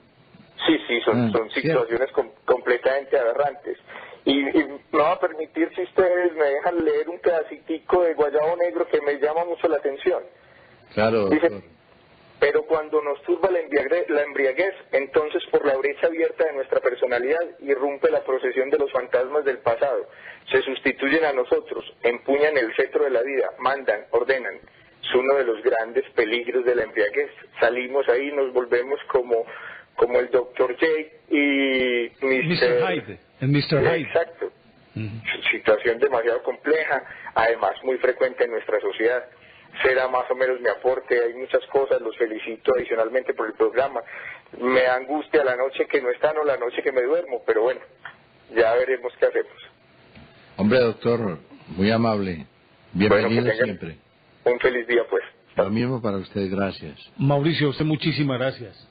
Sí, son situaciones completamente aberrantes. Y me va a permitir, si ustedes me dejan leer un pedacitico de Guayabo Negro que me llama mucho la atención. Claro, dice, pero cuando nos turba la embriaguez, entonces por la brecha abierta de nuestra personalidad irrumpe la procesión de los fantasmas del pasado. Se sustituyen a nosotros, empuñan el cetro de la vida, mandan, ordenan. Es uno de los grandes peligros de la embriaguez. Salimos ahí, nos volvemos como el Dr. J y Mr. Hyde. El Mr. Hyde. Exacto. Situación demasiado compleja, además muy frecuente en nuestra sociedad. Será más o menos mi aporte. Hay muchas cosas, los felicito adicionalmente por el programa. Me angustia la noche que no están o la noche que me duermo, pero bueno, ya veremos qué hacemos. Hombre, doctor, muy amable. Bienvenido siempre. Un feliz día, pues. Lo mismo para usted, gracias. Mauricio, a usted muchísimas gracias.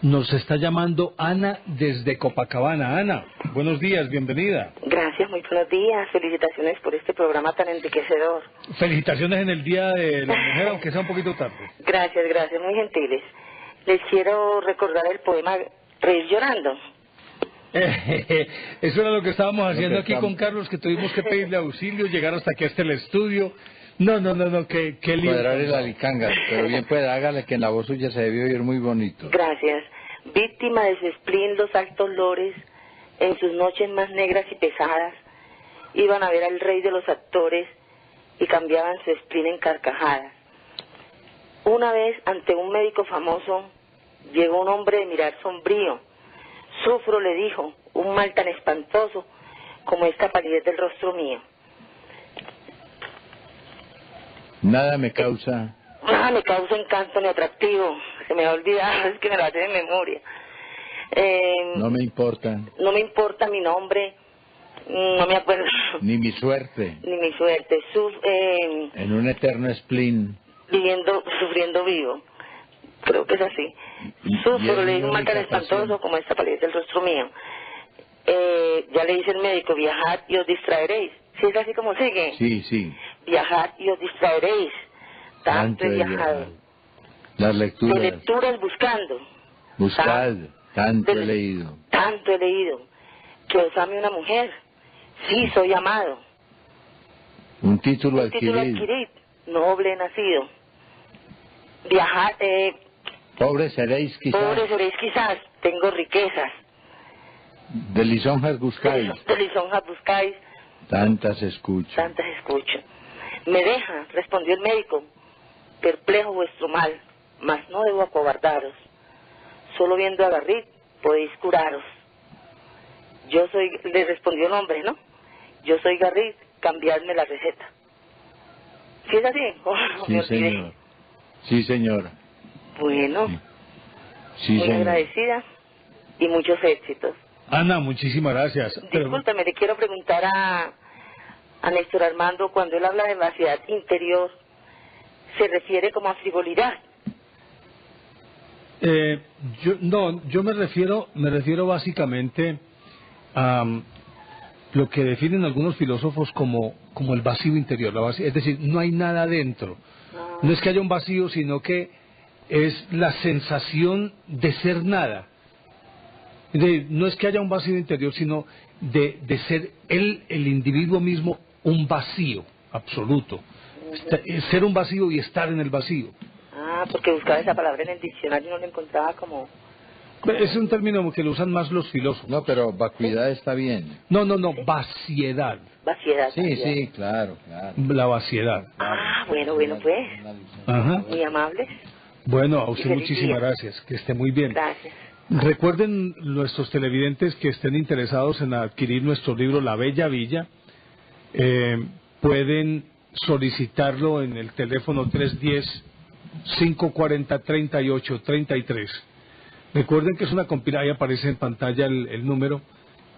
Nos está llamando Ana desde Copacabana. Ana, buenos días, bienvenida. Gracias, muy buenos días. Felicitaciones por este programa tan enriquecedor. Felicitaciones en el Día de la Mujer, aunque sea un poquito tarde. Gracias, muy gentiles. Les quiero recordar el poema Reír llorando. Eso era lo que estábamos haciendo aquí con Carlos, que tuvimos que pedirle auxilio, llegar hasta aquí, hasta el estudio. No, qué lío. Cuadrar el alicanga, pero bien puede, hágale, que en la voz suya se debió oír muy bonito. Gracias. Víctima de su spleen, los altos lores, en sus noches más negras y pesadas, iban a ver al rey de los actores y cambiaban su spleen en carcajadas. Una vez, ante un médico famoso, llegó un hombre de mirar sombrío. Sufro, le dijo, un mal tan espantoso como esta palidez del rostro mío. Nada me causa encanto ni atractivo. Se me ha olvidado, es que me lo hace de memoria. No me importa. No me importa mi nombre, no me acuerdo. Ni mi suerte. Ni mi suerte. En un eterno spleen. Sufriendo vivo. Creo que es así. Sufro, le digo, un mal tan espantoso como esta palidez del rostro mío. Ya le dice el médico, viajad y os distraeréis. ¿Sí es así como sigue? Sí. Viajad y os distraeréis. Tanto he viajado. Las lecturas. De lecturas buscando. Buscad, tanto he leído. Tanto he leído. Que os ame una mujer. Sí, soy amado. Un título adquirido. Noble nacido. Viajad, Pobres seréis quizás. Tengo riquezas. De lisonjas buscáis. De lisonjas buscáis. Tantas escucho. Me deja, respondió el médico, perplejo vuestro mal, mas no debo acobardaros. Solo viendo a Garrit podéis curaros. Le respondió el hombre, ¿no? Yo soy Garrit, cambiadme la receta. ¿Sí es así? Sí, señor. Sí, señora. Bueno, sí, muy agradecida y muchos éxitos. Ana, muchísimas gracias. Discúlpame, le quiero preguntar a Néstor Armando, cuando él habla de vaciedad interior, ¿se refiere como a frivolidad? Yo me refiero básicamente a lo que definen algunos filósofos como el vacío interior, es decir, no hay nada dentro. No es que haya un vacío, sino que es la sensación de ser nada. No es que haya un vacío interior, sino de ser el individuo mismo un vacío absoluto. Ser un vacío y estar en el vacío. Porque buscaba esa palabra en el diccionario y no la encontraba como... Es un término que lo usan más los filósofos. No, pero vacuidad está bien. No, vaciedad. Vaciedad. Sí, claro. La vaciedad. Bueno, pues. Ajá. Muy amables. Bueno, a usted muchísimas gracias. Que esté muy bien. Gracias. Recuerden nuestros televidentes que estén interesados en adquirir nuestro libro La Bella Villa, pueden solicitarlo en el teléfono 310-540-3833. Recuerden que es una compilación, ahí aparece en pantalla el número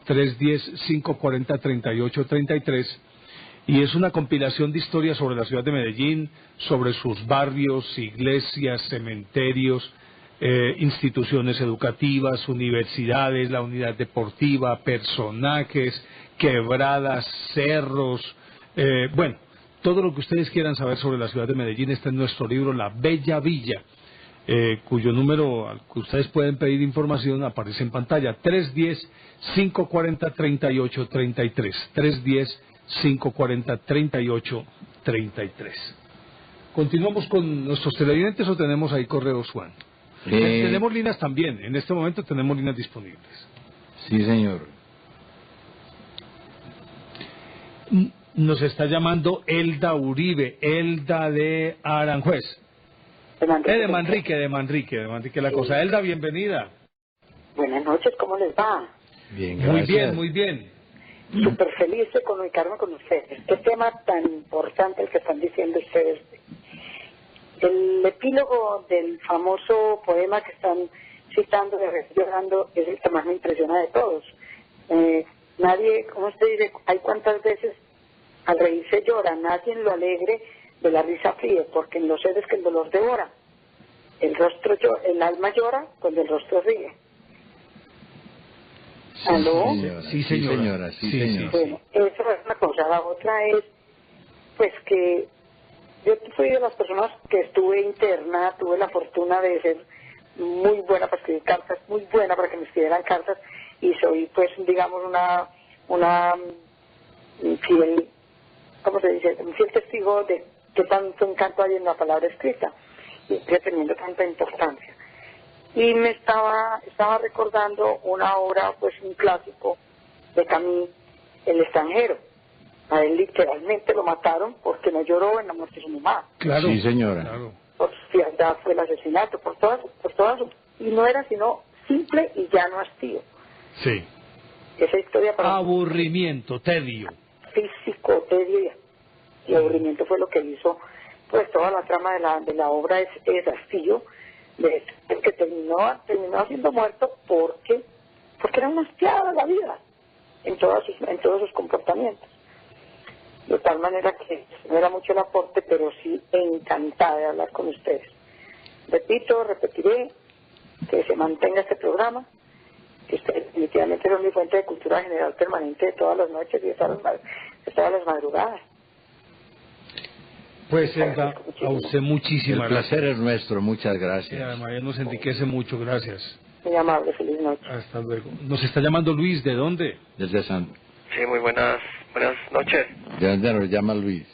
310-540-3833, y es una compilación de historias sobre la ciudad de Medellín, sobre sus barrios, iglesias, cementerios, instituciones educativas, universidades, la unidad deportiva, personajes, quebradas, cerros, todo lo que ustedes quieran saber sobre la ciudad de Medellín está en nuestro libro La Bella Villa, cuyo número al que ustedes pueden pedir información aparece en pantalla, 310-540-3833, 310-540-3833. ¿Continuamos con nuestros televidentes o tenemos ahí correos, Juan? Tenemos líneas también, en este momento tenemos líneas disponibles. Sí, señor. Nos está llamando Elda Uribe, Elda de Aranjuez. De Manrique, la cosa. Elda, bienvenida. Buenas noches, ¿cómo les va? Bien, gracias. Muy bien. Súper feliz de comunicarme con ustedes. Este tema tan importante el que están diciendo ustedes. El epílogo del famoso poema que están citando de Reír llorando es el que más me impresiona de todos. Nadie, como usted dice, hay cuántas veces al reírse llora, nadie en lo alegre de la risa fríe, porque en los seres que el dolor devora, el alma llora cuando el rostro ríe. ¿Aló? Sí, señora. Sí. Bueno, eso es una cosa. La otra es, pues que yo fui de las personas que estuve interna, tuve la fortuna de ser muy buena para escribir cartas, muy buena para que me escribieran cartas, y soy, pues, digamos, una fiel, ¿cómo se dice? Un fiel testigo de qué tanto encanto hay en la palabra escrita, y teniendo tanta importancia. Y me estaba recordando una obra, pues un clásico de Camus, El extranjero. A él literalmente lo mataron porque no lloró en la muerte de su mamá. Claro. Sí, señora. Claro. Por su fialdad fue el asesinato, por todas y no era sino simple y llano hastío. Sí. Esa historia para Aburrimiento, tedio. físico, tedio y aburrimiento fue lo que hizo, pues toda la trama de la obra es hastío, que terminó siendo muerto porque era una hastiada la vida en todos sus comportamientos. De tal manera que no era mucho el aporte, pero sí encantada de hablar con ustedes. Repetiré, que se mantenga este programa, que definitivamente es mi fuente de cultura general permanente de todas las noches y de todas las madrugadas. Pues, Elda, a usted muchísimas gracias. El placer es nuestro, muchas gracias. Además, nos enriquece mucho, gracias. Muy amable, feliz noche. Hasta luego. Nos está llamando Luis, ¿de dónde? Desde San... Sí, muy buenas noches. ¿De dónde nos llama Luis?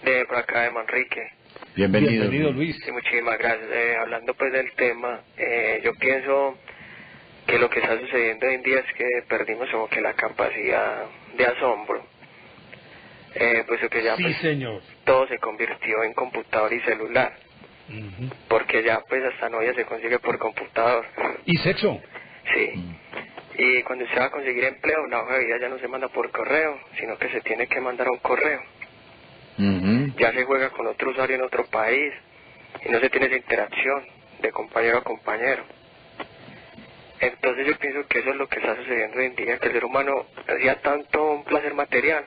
De por acá de Manrique. Bienvenido Luis. Sí, muchísimas gracias. Hablando pues del tema, yo pienso que lo que está sucediendo hoy en día es que perdimos como que la capacidad de asombro. Pues que ya Sí, pues, señor. todo se convirtió en computador y celular. Porque ya pues hasta novia se consigue por computador. ¿Y sexo? Sí. Y cuando se va a conseguir empleo, la hoja de vida ya no se manda por correo, sino que se tiene que mandar a un correo. Ya se juega con otro usuario en otro país y no se tiene esa interacción de compañero a compañero. Entonces yo pienso que eso es lo que está sucediendo hoy en día, que el ser humano hacía tanto un placer material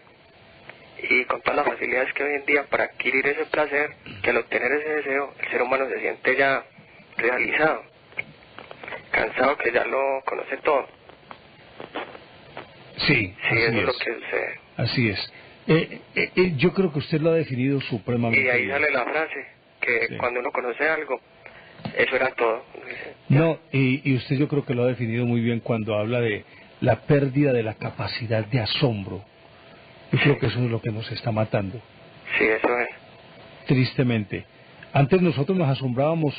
y con todas las facilidades que hoy en día para adquirir ese placer, que al obtener ese deseo, el ser humano se siente ya realizado, cansado, que ya lo conoce todo. Sí, eso es lo que sucede. Así es. Yo creo que usted lo ha definido supremamente y de ahí bien. sale la frase, que cuando uno conoce algo, eso era todo. No, y usted yo creo que lo ha definido muy bien cuando habla de la pérdida de la capacidad de asombro. Yo creo que eso es lo que nos está matando. Sí, eso es. Tristemente. Antes nosotros nos asombrábamos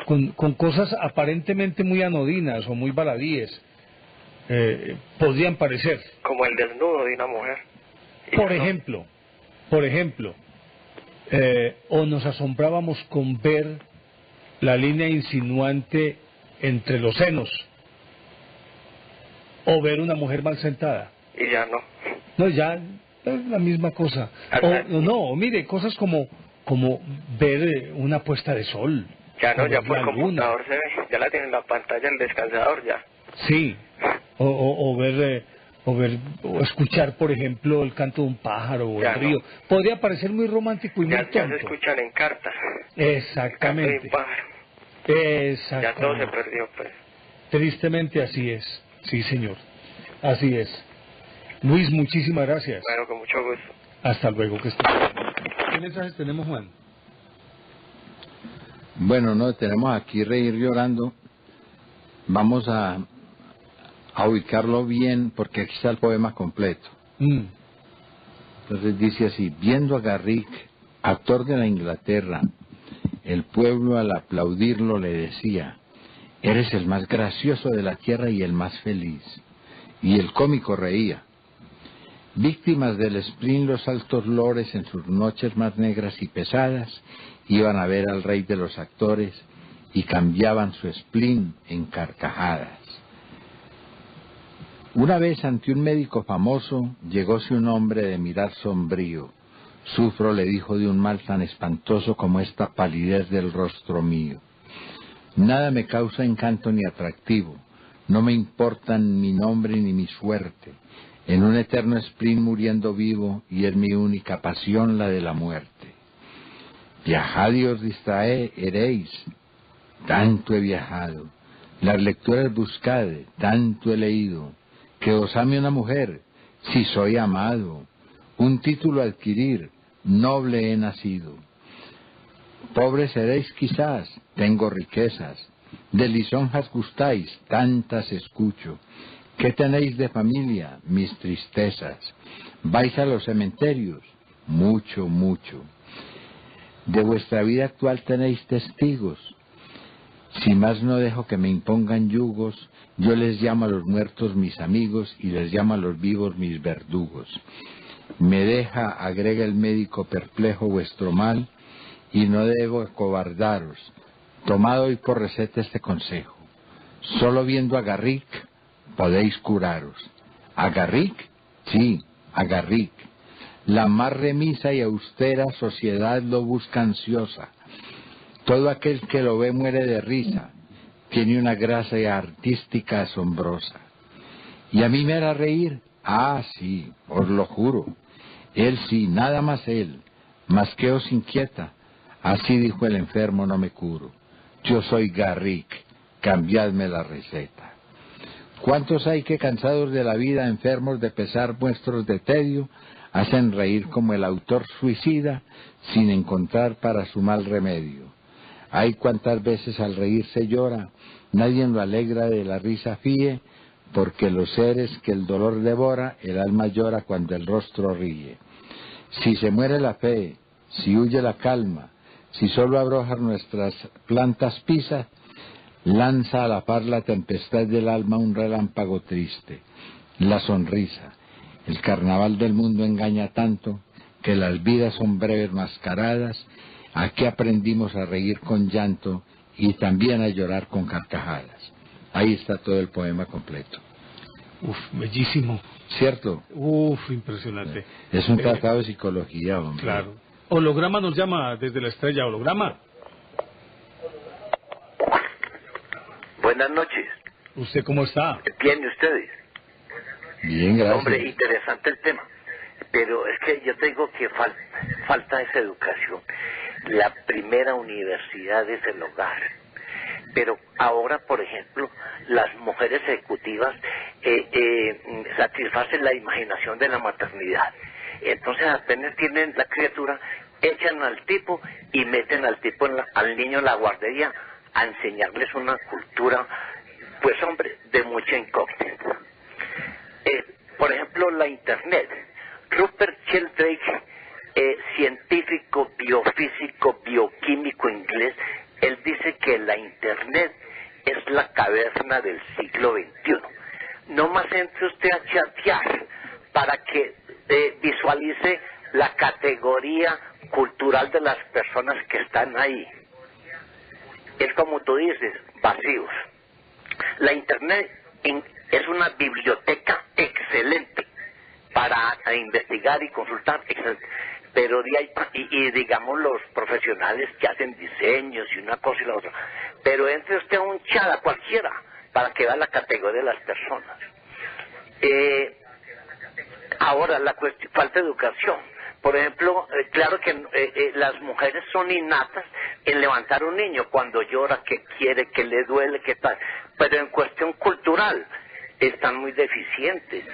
con cosas aparentemente muy anodinas o muy baladíes. Podrían parecer. Como el desnudo de una mujer. Por ejemplo, o nos asombrábamos con ver la línea insinuante entre los senos, o ver una mujer mal sentada. Y ya no. No, ya es la misma cosa. Mire, cosas como ver una puesta de sol. Ya no, ya por computador se ve, ya la tiene en la pantalla el descansador ya. Sí, o escuchar, por ejemplo, el canto de un pájaro o el río. Podría parecer muy romántico y muy tonto. Ya se escuchan en cartas. Exactamente. El canto de un pájaro. Exactamente. Ya todo se perdió, pues. Tristemente así es. Sí, señor. Así es. Luis, muchísimas gracias. Bueno, con mucho gusto. Hasta luego. Que esté bien. ¿Qué mensajes tenemos, Juan? Bueno, no, tenemos aquí Reír Llorando. Vamos a ubicarlo bien porque aquí está el poema completo. Entonces dice así: viendo a Garrick, actor de la Inglaterra, el pueblo al aplaudirlo le decía: eres el más gracioso de la tierra y el más feliz. Y el cómico reía. Víctimas del spleen, los altos lores en sus noches más negras y pesadas iban a ver al rey de los actores y cambiaban su spleen en carcajadas. Una vez ante un médico famoso llegóse un hombre de mirar sombrío. Sufro, le dijo, de un mal tan espantoso como esta palidez del rostro mío. Nada me causa encanto ni atractivo, no me importan mi nombre ni mi suerte. en un eterno spleen muriendo vivo, y es mi única pasión la de la muerte. Viajad y os distraeréis, tanto he viajado, las lecturas buscad, tanto he leído, que os ame una mujer, si soy amado, un título adquirir, noble he nacido. Pobres seréis quizás, tengo riquezas, de lisonjas gustáis, tantas escucho. ¿Qué tenéis de familia? Mis tristezas. ¿Vais a los cementerios? Mucho, mucho. De vuestra vida actual tenéis testigos. Si más no dejo que me impongan yugos, yo les llamo a los muertos mis amigos y les llamo a los vivos mis verdugos. Me deja, agrega el médico perplejo, vuestro mal, y no debo acobardaros. Tomad hoy por receta este consejo. Solo viendo a Garrick podéis curaros. ¿A Garrick? Sí, a Garrick. La más remisa y austera sociedad lo busca ansiosa. Todo aquel que lo ve muere de risa. Tiene una gracia artística asombrosa. ¿Y a mí me hará reír? Ah, sí, os lo juro. Él sí, nada más él. Mas que os inquieta. Así dijo el enfermo, no me curo. Yo soy Garrick, cambiadme la receta. ¿Cuántos hay que, cansados de la vida, enfermos de pesar, muestros de tedio, hacen reír como el autor suicida, sin encontrar para su mal remedio? Hay cuántas veces al reír se llora, nadie lo alegra, de la risa fíe, porque los seres que el dolor devora, el alma llora cuando el rostro ríe. Si se muere la fe, si huye la calma, si solo abrojan nuestras plantas pisas, lanza a la par la tempestad del alma un relámpago triste, la sonrisa. El carnaval del mundo engaña tanto, que las vidas son breves mascaradas. Aquí aprendimos a reír con llanto y también a llorar con carcajadas. Ahí está todo el poema completo. Uf, bellísimo. ¿Cierto? Uf, impresionante. Es un tratado de psicología, hombre. Claro. Holograma nos llama desde la estrella. Holograma. Buenas noches. ¿Usted cómo está? Bien, ¿y ustedes? Bien, gracias. Hombre, interesante el tema. Pero es que yo tengo que falta esa educación. La primera universidad es el hogar. Pero ahora, por ejemplo, las mujeres ejecutivas satisfacen la imaginación de la maternidad. Entonces apenas tienen la criatura, echan al tipo y meten al tipo al niño en la guardería a enseñarles una cultura, pues hombre, de mucha incógnita. Por ejemplo, la Internet. Rupert Sheldrake, científico, biofísico, bioquímico inglés, él dice que la Internet es la caverna del siglo XXI. No más entre usted a chatear para que visualice la categoría cultural de las personas que están ahí. Es como tú dices, vacíos. La Internet es una biblioteca excelente para investigar y consultar, excelente. Pero de ahí, y digamos los profesionales que hacen diseños y una cosa y la otra, pero entre usted a un chat a cualquiera para que vea la categoría de las personas. Ahora, la cuestión, falta de educación. Por ejemplo, claro que las mujeres son innatas en levantar un niño cuando llora, que quiere, que le duele, que tal, pero en cuestión cultural están muy deficientes.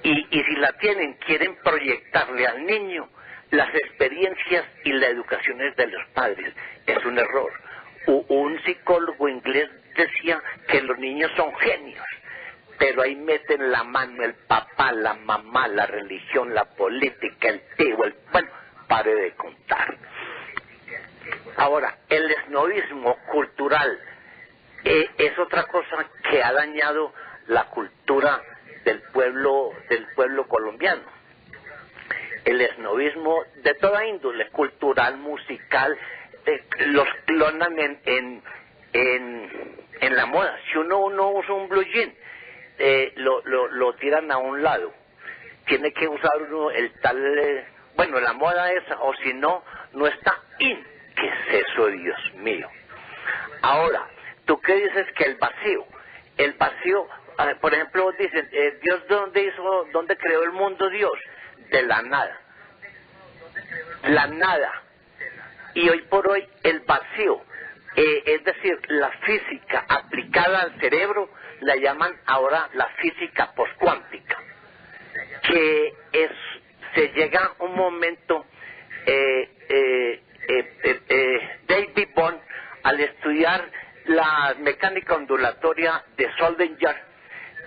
Y si la tienen, quieren proyectarle al niño las experiencias y la educación es de los padres. Es un error. Un psicólogo inglés decía que los niños son genios, pero ahí meten la mano el papá, la mamá, la religión, la política, el tío, bueno, pare de contar. Ahora, el esnovismo cultural es otra cosa que ha dañado la cultura del pueblo colombiano. El esnovismo de toda índole, cultural, musical, los clonan en la moda. Si uno usa un blue jean, lo tiran a un lado. Tiene que usar uno el tal, bueno, la moda esa, o si no, no está in. ¿Qué es eso, Dios mío? Ahora, ¿tú qué dices que el vacío por ejemplo, dicen, Dios, ¿dónde creó el mundo Dios? De la nada. La nada. Y hoy por hoy el vacío, es decir, la física aplicada al cerebro, la llaman ahora la física postcuántica, que se llega a un momento, David Bohm, al estudiar la mecánica ondulatoria de Schrödinger,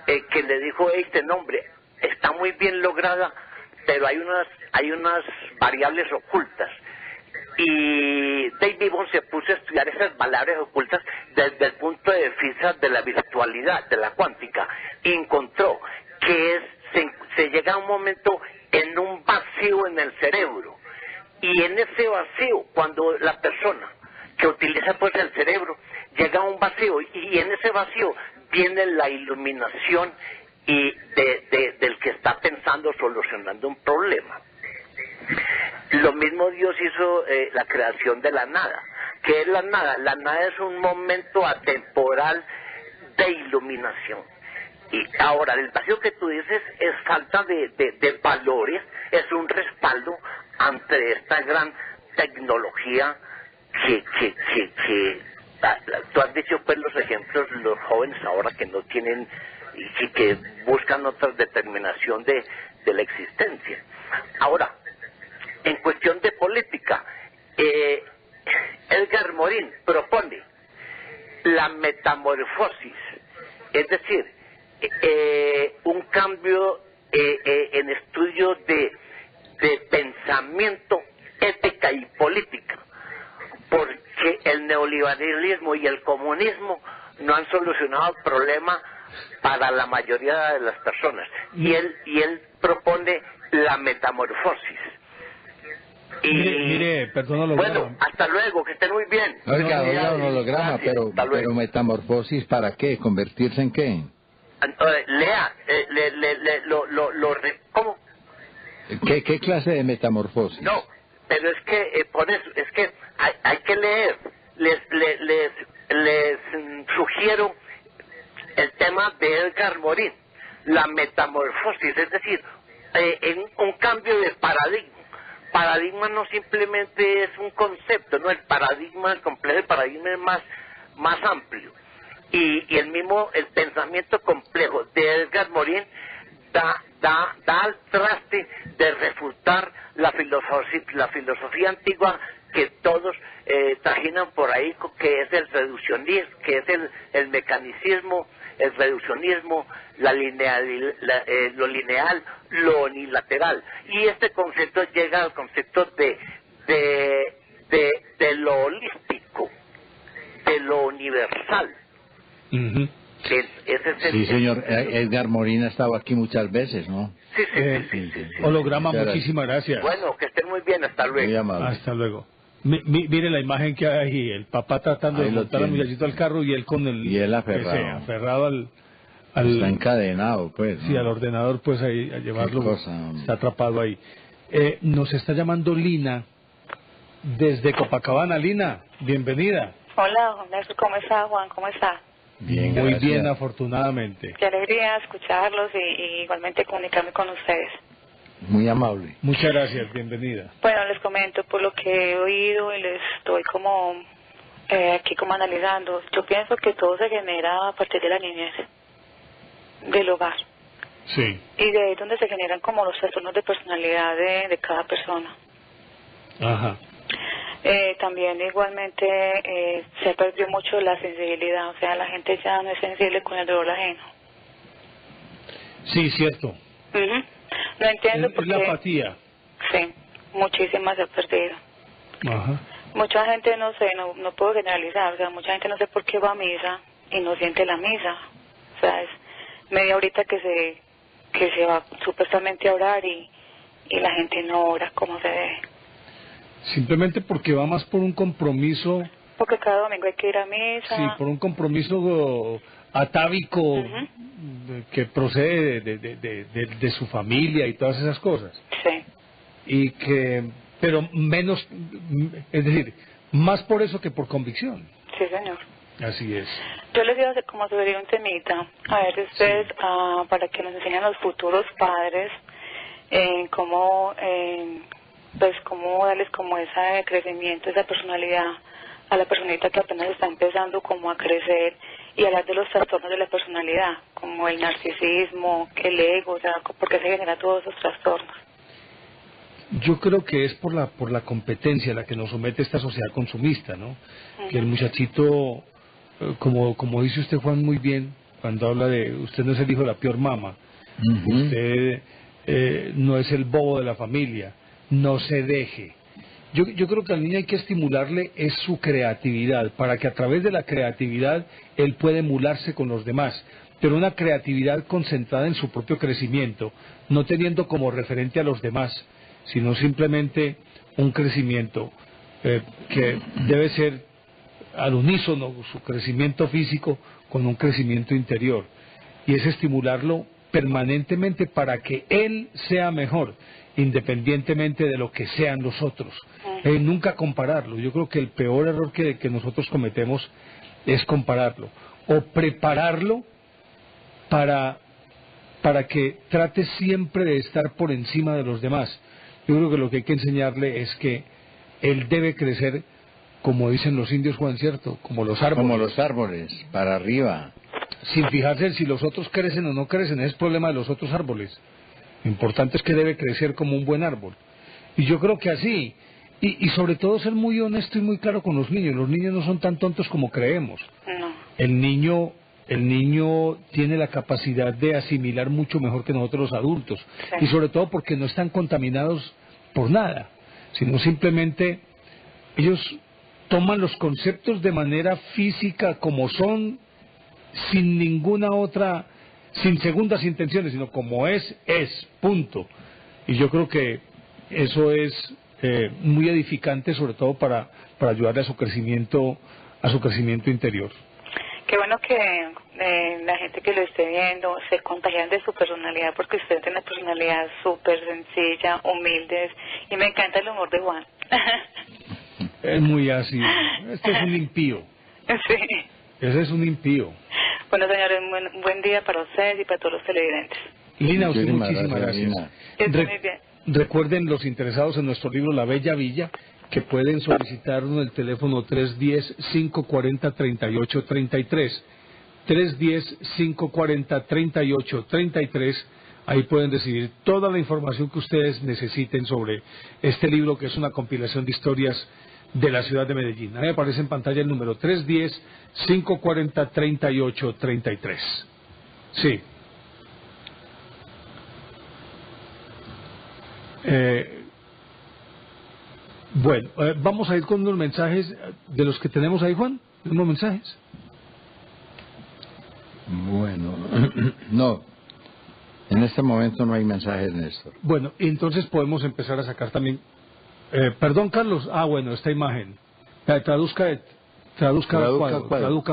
que le dijo este nombre, está muy bien lograda, pero hay unas variables ocultas. Y David Bohm se puso a estudiar esas variables ocultas desde el punto de vista de la virtualidad, de la cuántica, y encontró que se llega a un momento en un vacío en el cerebro, y en ese vacío, cuando la persona que utiliza pues el cerebro llega a un vacío, y en ese vacío viene la iluminación y del que está pensando, solucionando un problema. Lo mismo Dios hizo la creación de la nada. ¿Qué es la nada? La nada es un momento atemporal de iluminación. Y ahora, el vacío que tú dices es falta de valores, es un respaldo ante esta gran tecnología que tú has dicho pues los ejemplos, los jóvenes ahora que no tienen y que buscan otra determinación de la existencia. Ahora, en cuestión de política, Edgar Morin propone la metamorfosis, es decir, un cambio en estudio de pensamiento, ética y política, porque el neoliberalismo y el comunismo no han solucionado el problema para la mayoría de las personas, y él propone la metamorfosis. Y mire, perdón, bueno, hasta luego, que estén muy bien. Oiga, un holograma, pero metamorfosis, ¿para qué? ¿Convertirse en qué? Lea, ¿cómo? ¿Qué clase de metamorfosis? No, pero es que por eso, es que hay que leer. Les sugiero el tema de Edgar Morin, la metamorfosis, es decir, en un cambio de paradigma. Paradigma no simplemente es un concepto, no, el paradigma, el complejo de paradigma es más amplio. Y el pensamiento complejo de Edgar Morin da al traste de refutar la filosofía antigua que todos trajinan por ahí, que es el reduccionismo, que es el mecanicismo, el reduccionismo, lo lineal, lo unilateral. Y este concepto llega al concepto de lo holístico, de lo universal. Uh-huh. Sí, señor. Edgar Morin ha estado aquí muchas veces, ¿no? Sí. Holograma, muchísimas gracias. Bueno, que estén muy bien, hasta luego. Muy amable. Hasta luego. Mire la imagen que hay ahí, el papá tratando de montar al muchachito al carro y él con el... Y él aferrado. Aferrado al... Está encadenado, pues, ¿no? Sí, al ordenador, pues, ahí, a llevarlo. Cosa, está atrapado ahí. Nos está llamando Lina, desde Copacabana. Lina, bienvenida. Hola, ¿cómo está, Juan? ¿Cómo está? Bien, muy gracias. bien, afortunadamente. Qué alegría escucharlos y igualmente comunicarme con ustedes. Muy amable. Muchas gracias, bienvenida. Bueno, les comento por lo que he oído y les estoy como aquí como analizando. Yo pienso que todo se genera a partir de la niñez, del hogar. Sí. Y de ahí es donde se generan como los trastornos de personalidad de cada persona. Ajá. También igualmente se perdió mucho la sensibilidad, o sea, la gente ya no es sensible con el dolor ajeno. Sí, cierto. No entiendo por qué. La apatía. Sí, muchísimas se ha perdido. Ajá. Mucha gente, no sé, no puedo generalizar, o sea, mucha gente no sé por qué va a misa y no siente la misa. O sea, es media horita que se va supuestamente a orar y la gente no ora como se debe. Simplemente porque va más por un compromiso. Porque cada domingo hay que ir a misa. Sí, por un compromiso atávico que procede de su familia y todas esas cosas. Sí. Pero menos, es decir, más por eso que por convicción. Sí, señor. Así es. Yo les iba a hacer como sugerir un temita, a ver ustedes, para que nos enseñen los futuros padres cómo, pues cómo darles como ese crecimiento, esa personalidad a la personita que apenas está empezando como a crecer, y hablar de los trastornos de la personalidad, como el narcisismo, el ego, o sea, por qué se generan todos esos trastornos. Yo creo que es por la competencia a la que nos somete esta sociedad consumista, ¿no? Que el muchachito, como dice usted, Juan, muy bien, cuando habla de usted no es el hijo de la peor mama, usted no es el bobo de la familia, no se deje. Yo creo que al niño hay que estimularle es su creatividad, para que a través de la creatividad él pueda emularse con los demás, pero una creatividad concentrada en su propio crecimiento, no teniendo como referente a los demás, sino simplemente un crecimiento que debe ser al unísono, su crecimiento físico con un crecimiento interior, y es estimularlo permanentemente para que él sea mejor, independientemente de lo que sean los otros. Nunca compararlo. Yo creo que el peor error que nosotros cometemos es compararlo, o prepararlo para que trate siempre de estar por encima de los demás. Yo creo que lo que hay que enseñarle es que él debe crecer, como dicen los indios, Juan, ¿cierto? Como los árboles. Como los árboles, para arriba. Sin fijarse en si los otros crecen o no crecen, es problema de los otros árboles. Lo importante es que debe crecer como un buen árbol. Y yo creo que así, y sobre todo ser muy honesto y muy claro con los niños. Los niños no son tan tontos como creemos. No. El niño tiene la capacidad de asimilar mucho mejor que nosotros los adultos. Sí. Y sobre todo porque no están contaminados por nada, sino simplemente ellos toman los conceptos de manera física como son, sin ninguna otra, sin segundas intenciones, sino como es, punto. Y yo creo que eso es muy edificante, sobre todo para ayudarle a su crecimiento interior. Qué bueno que la gente que lo esté viendo se contagian de su personalidad, porque usted tiene una personalidad súper sencilla, humilde, y me encanta el humor de Juan. Es muy así. Este es un impío. Sí. Ese es un impío. Bueno, señores, buen día para ustedes y para todos los televidentes. Lina, usted muchísimas gracias. Lina. Muy bien. Recuerden los interesados en nuestro libro La Bella Villa, que pueden solicitarnos en el teléfono 310-540-3833. 310-540-3833. Ahí pueden recibir toda la información que ustedes necesiten sobre este libro, que es una compilación de historias de la ciudad de Medellín. Ahí aparece en pantalla el número 310-540-3833. Sí. Bueno, vamos a ir con unos mensajes de los que tenemos ahí, Juan. ¿Unos mensajes? Bueno, no. En este momento no hay mensajes, Néstor. Bueno, entonces podemos empezar a sacar también... perdón, Carlos. Bueno, esta imagen. Traduzca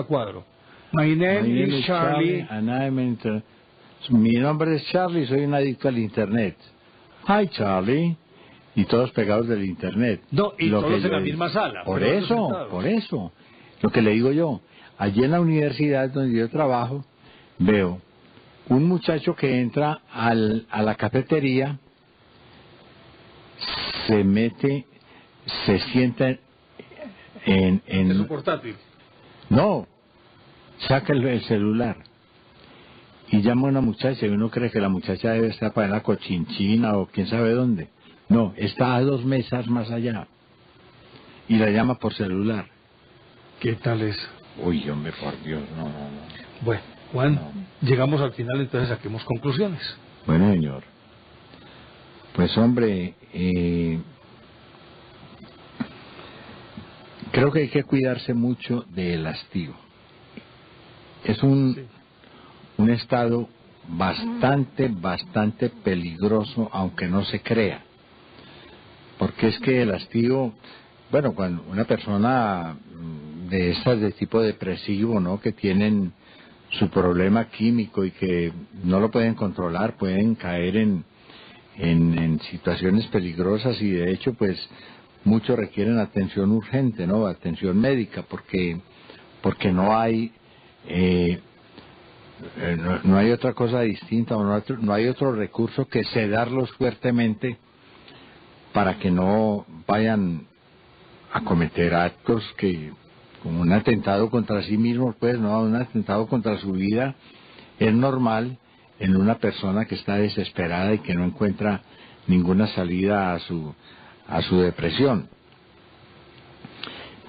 cuadro. My name is Charlie. Mi nombre es Charlie, soy un adicto al Internet. Hi, Charlie. Y todos pegados del Internet. No, y todos en la misma sala. Por eso. Lo que le digo yo, allí en la universidad donde yo trabajo, veo un muchacho que entra a la cafetería, se mete, se sienta en su portátil. No, saca el celular y llama a una muchacha, y uno cree que la muchacha debe estar para la Cochinchina o quién sabe dónde. No, está a 2 mesas más allá y la llama por celular. ¿Qué tal es? Uy, hombre, por Dios, no. Bueno, Juan, llegamos al final, entonces saquemos conclusiones. Bueno, señor. Pues, hombre, creo que hay que cuidarse mucho del hastío. Es un estado bastante peligroso, aunque no se crea. Porque es que el hastío, bueno, cuando una persona de estas de tipo depresivo, ¿no?, que tienen su problema químico y que no lo pueden controlar, pueden caer en situaciones peligrosas, y de hecho pues muchos requieren atención urgente, ¿no?, atención médica, porque porque no hay no hay otra cosa distinta, no hay otro recurso que sedarlos fuertemente para que no vayan a cometer actos que, como un atentado contra sí mismos, pues no, un atentado contra su vida es normal en una persona que está desesperada y que no encuentra ninguna salida a su depresión.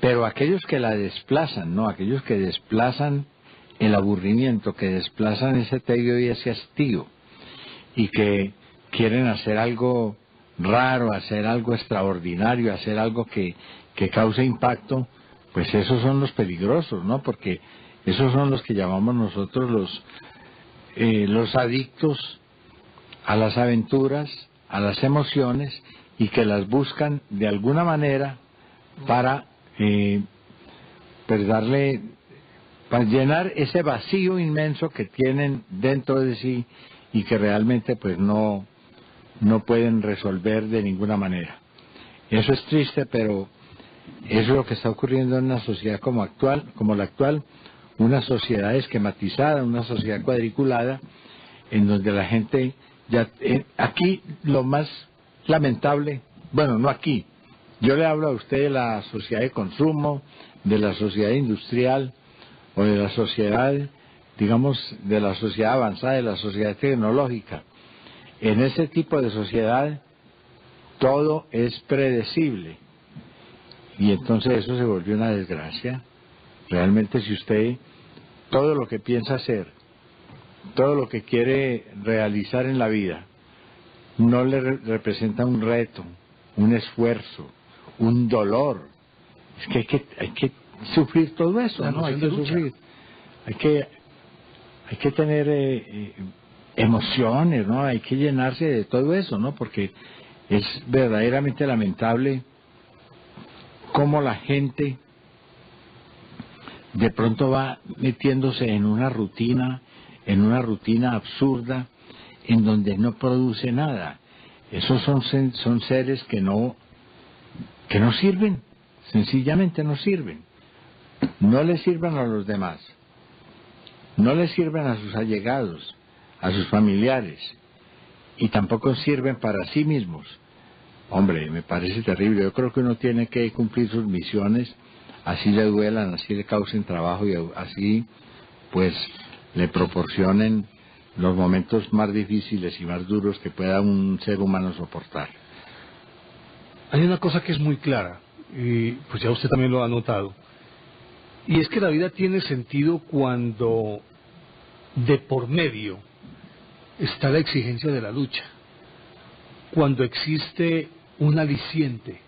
Pero aquellos que la desplazan, ¿no? Aquellos que desplazan el aburrimiento, que desplazan ese tedio y ese hastío, y que quieren hacer algo raro, hacer algo extraordinario, hacer algo que cause impacto, pues esos son los peligrosos, ¿no? Porque esos son los que llamamos nosotros los adictos a las aventuras, a las emociones, y que las buscan de alguna manera para pues para llenar ese vacío inmenso que tienen dentro de sí y que realmente pues no pueden resolver de ninguna manera. Eso es triste, pero eso es lo que está ocurriendo en una sociedad como la actual, una sociedad esquematizada, una sociedad cuadriculada, en donde la gente ya aquí lo más lamentable, bueno, no aquí, yo le hablo a usted de la sociedad de consumo, de la sociedad industrial, o de la sociedad, digamos, de la sociedad avanzada, de la sociedad tecnológica. En ese tipo de sociedad todo es predecible, y entonces eso se volvió una desgracia. Realmente, si usted todo lo que piensa hacer, todo lo que quiere realizar en la vida, no le representa un reto, un esfuerzo, un dolor, es que hay que sufrir todo eso, ¿no? Hay que sufrir, hay que tener emociones, ¿no? Hay que llenarse de todo eso, ¿no? Porque es verdaderamente lamentable cómo la gente de pronto va metiéndose en una rutina absurda, en donde no produce nada. Esos son seres que no sirven, sencillamente no sirven. No les sirven a los demás, no les sirven a sus allegados, a sus familiares, y tampoco sirven para sí mismos. Hombre, me parece terrible. Yo creo que uno tiene que cumplir sus misiones, así le duelan, así le causen trabajo y así pues le proporcionen los momentos más difíciles y más duros que pueda un ser humano soportar. Hay una cosa que es muy clara, y pues ya usted también lo ha notado, y es que la vida tiene sentido cuando de por medio está la exigencia de la lucha, cuando existe un aliciente.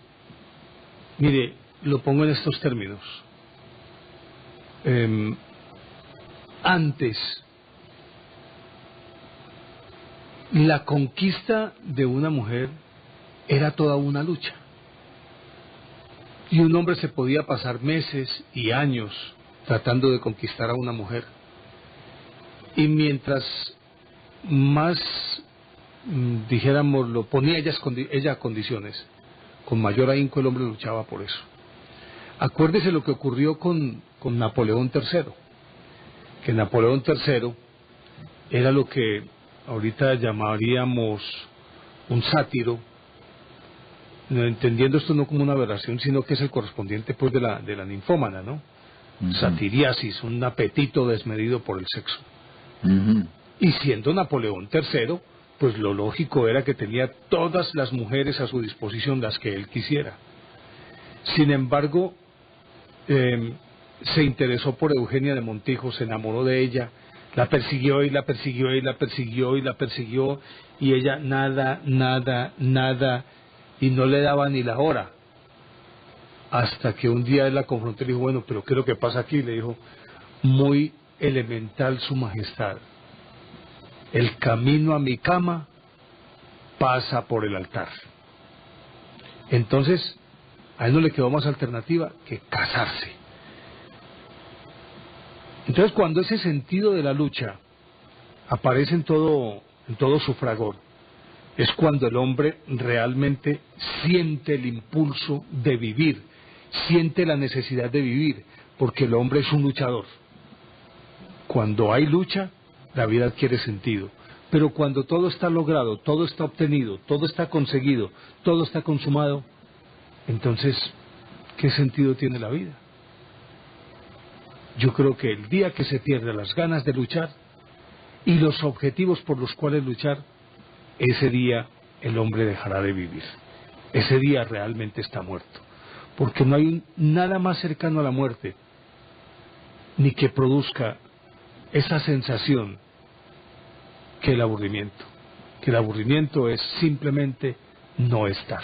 Mire, lo pongo en estos términos. Antes, la conquista de una mujer era toda una lucha. Y un hombre se podía pasar meses y años tratando de conquistar a una mujer. Y mientras más, dijéramos, lo ponía ella a condiciones, con mayor ahínco el hombre luchaba por eso. Acuérdese lo que ocurrió con Napoleón III, que Napoleón III era lo que ahorita llamaríamos un sátiro, entendiendo esto no como una aberración, sino que es el correspondiente pues de la ninfómana, ¿no? Satiriasis, un apetito desmedido por el sexo. Y siendo Napoleón III, pues lo lógico era que tenía todas las mujeres a su disposición, las que él quisiera. Sin embargo, se interesó por Eugenia de Montijo, se enamoró de ella, la persiguió y la persiguió y la persiguió y la persiguió, y ella nada, y no le daba ni la hora. Hasta que un día él la confrontó y le dijo, bueno, pero ¿qué es lo que pasa aquí? Le dijo, muy elemental su majestad. El camino a mi cama pasa por el altar. Entonces, a él no le quedó más alternativa que casarse. Entonces, cuando ese sentido de la lucha aparece en todo su fragor, es cuando el hombre realmente siente el impulso de vivir, siente la necesidad de vivir, porque el hombre es un luchador. Cuando hay lucha, la vida adquiere sentido. Pero cuando todo está logrado, todo está obtenido, todo está conseguido, todo está consumado, entonces, ¿qué sentido tiene la vida? Yo creo que el día que se pierden las ganas de luchar y los objetivos por los cuales luchar, ese día el hombre dejará de vivir. Ese día realmente está muerto. Porque no hay nada más cercano a la muerte, ni que produzca esa sensación que el aburrimiento. Que el aburrimiento es simplemente no estar.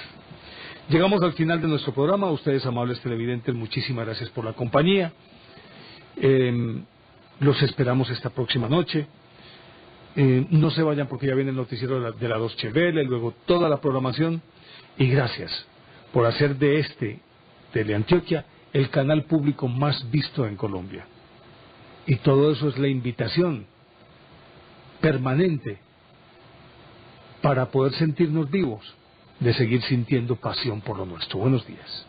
Llegamos al final de nuestro programa. Ustedes, amables televidentes, muchísimas gracias por la compañía. Los esperamos esta próxima noche. No se vayan porque ya viene el noticiero de la Deutsche Welle, luego toda la programación. Y gracias por hacer de Teleantioquia, el canal público más visto en Colombia. Y todo eso es la invitación permanente para poder sentirnos vivos, de seguir sintiendo pasión por lo nuestro. Buenos días.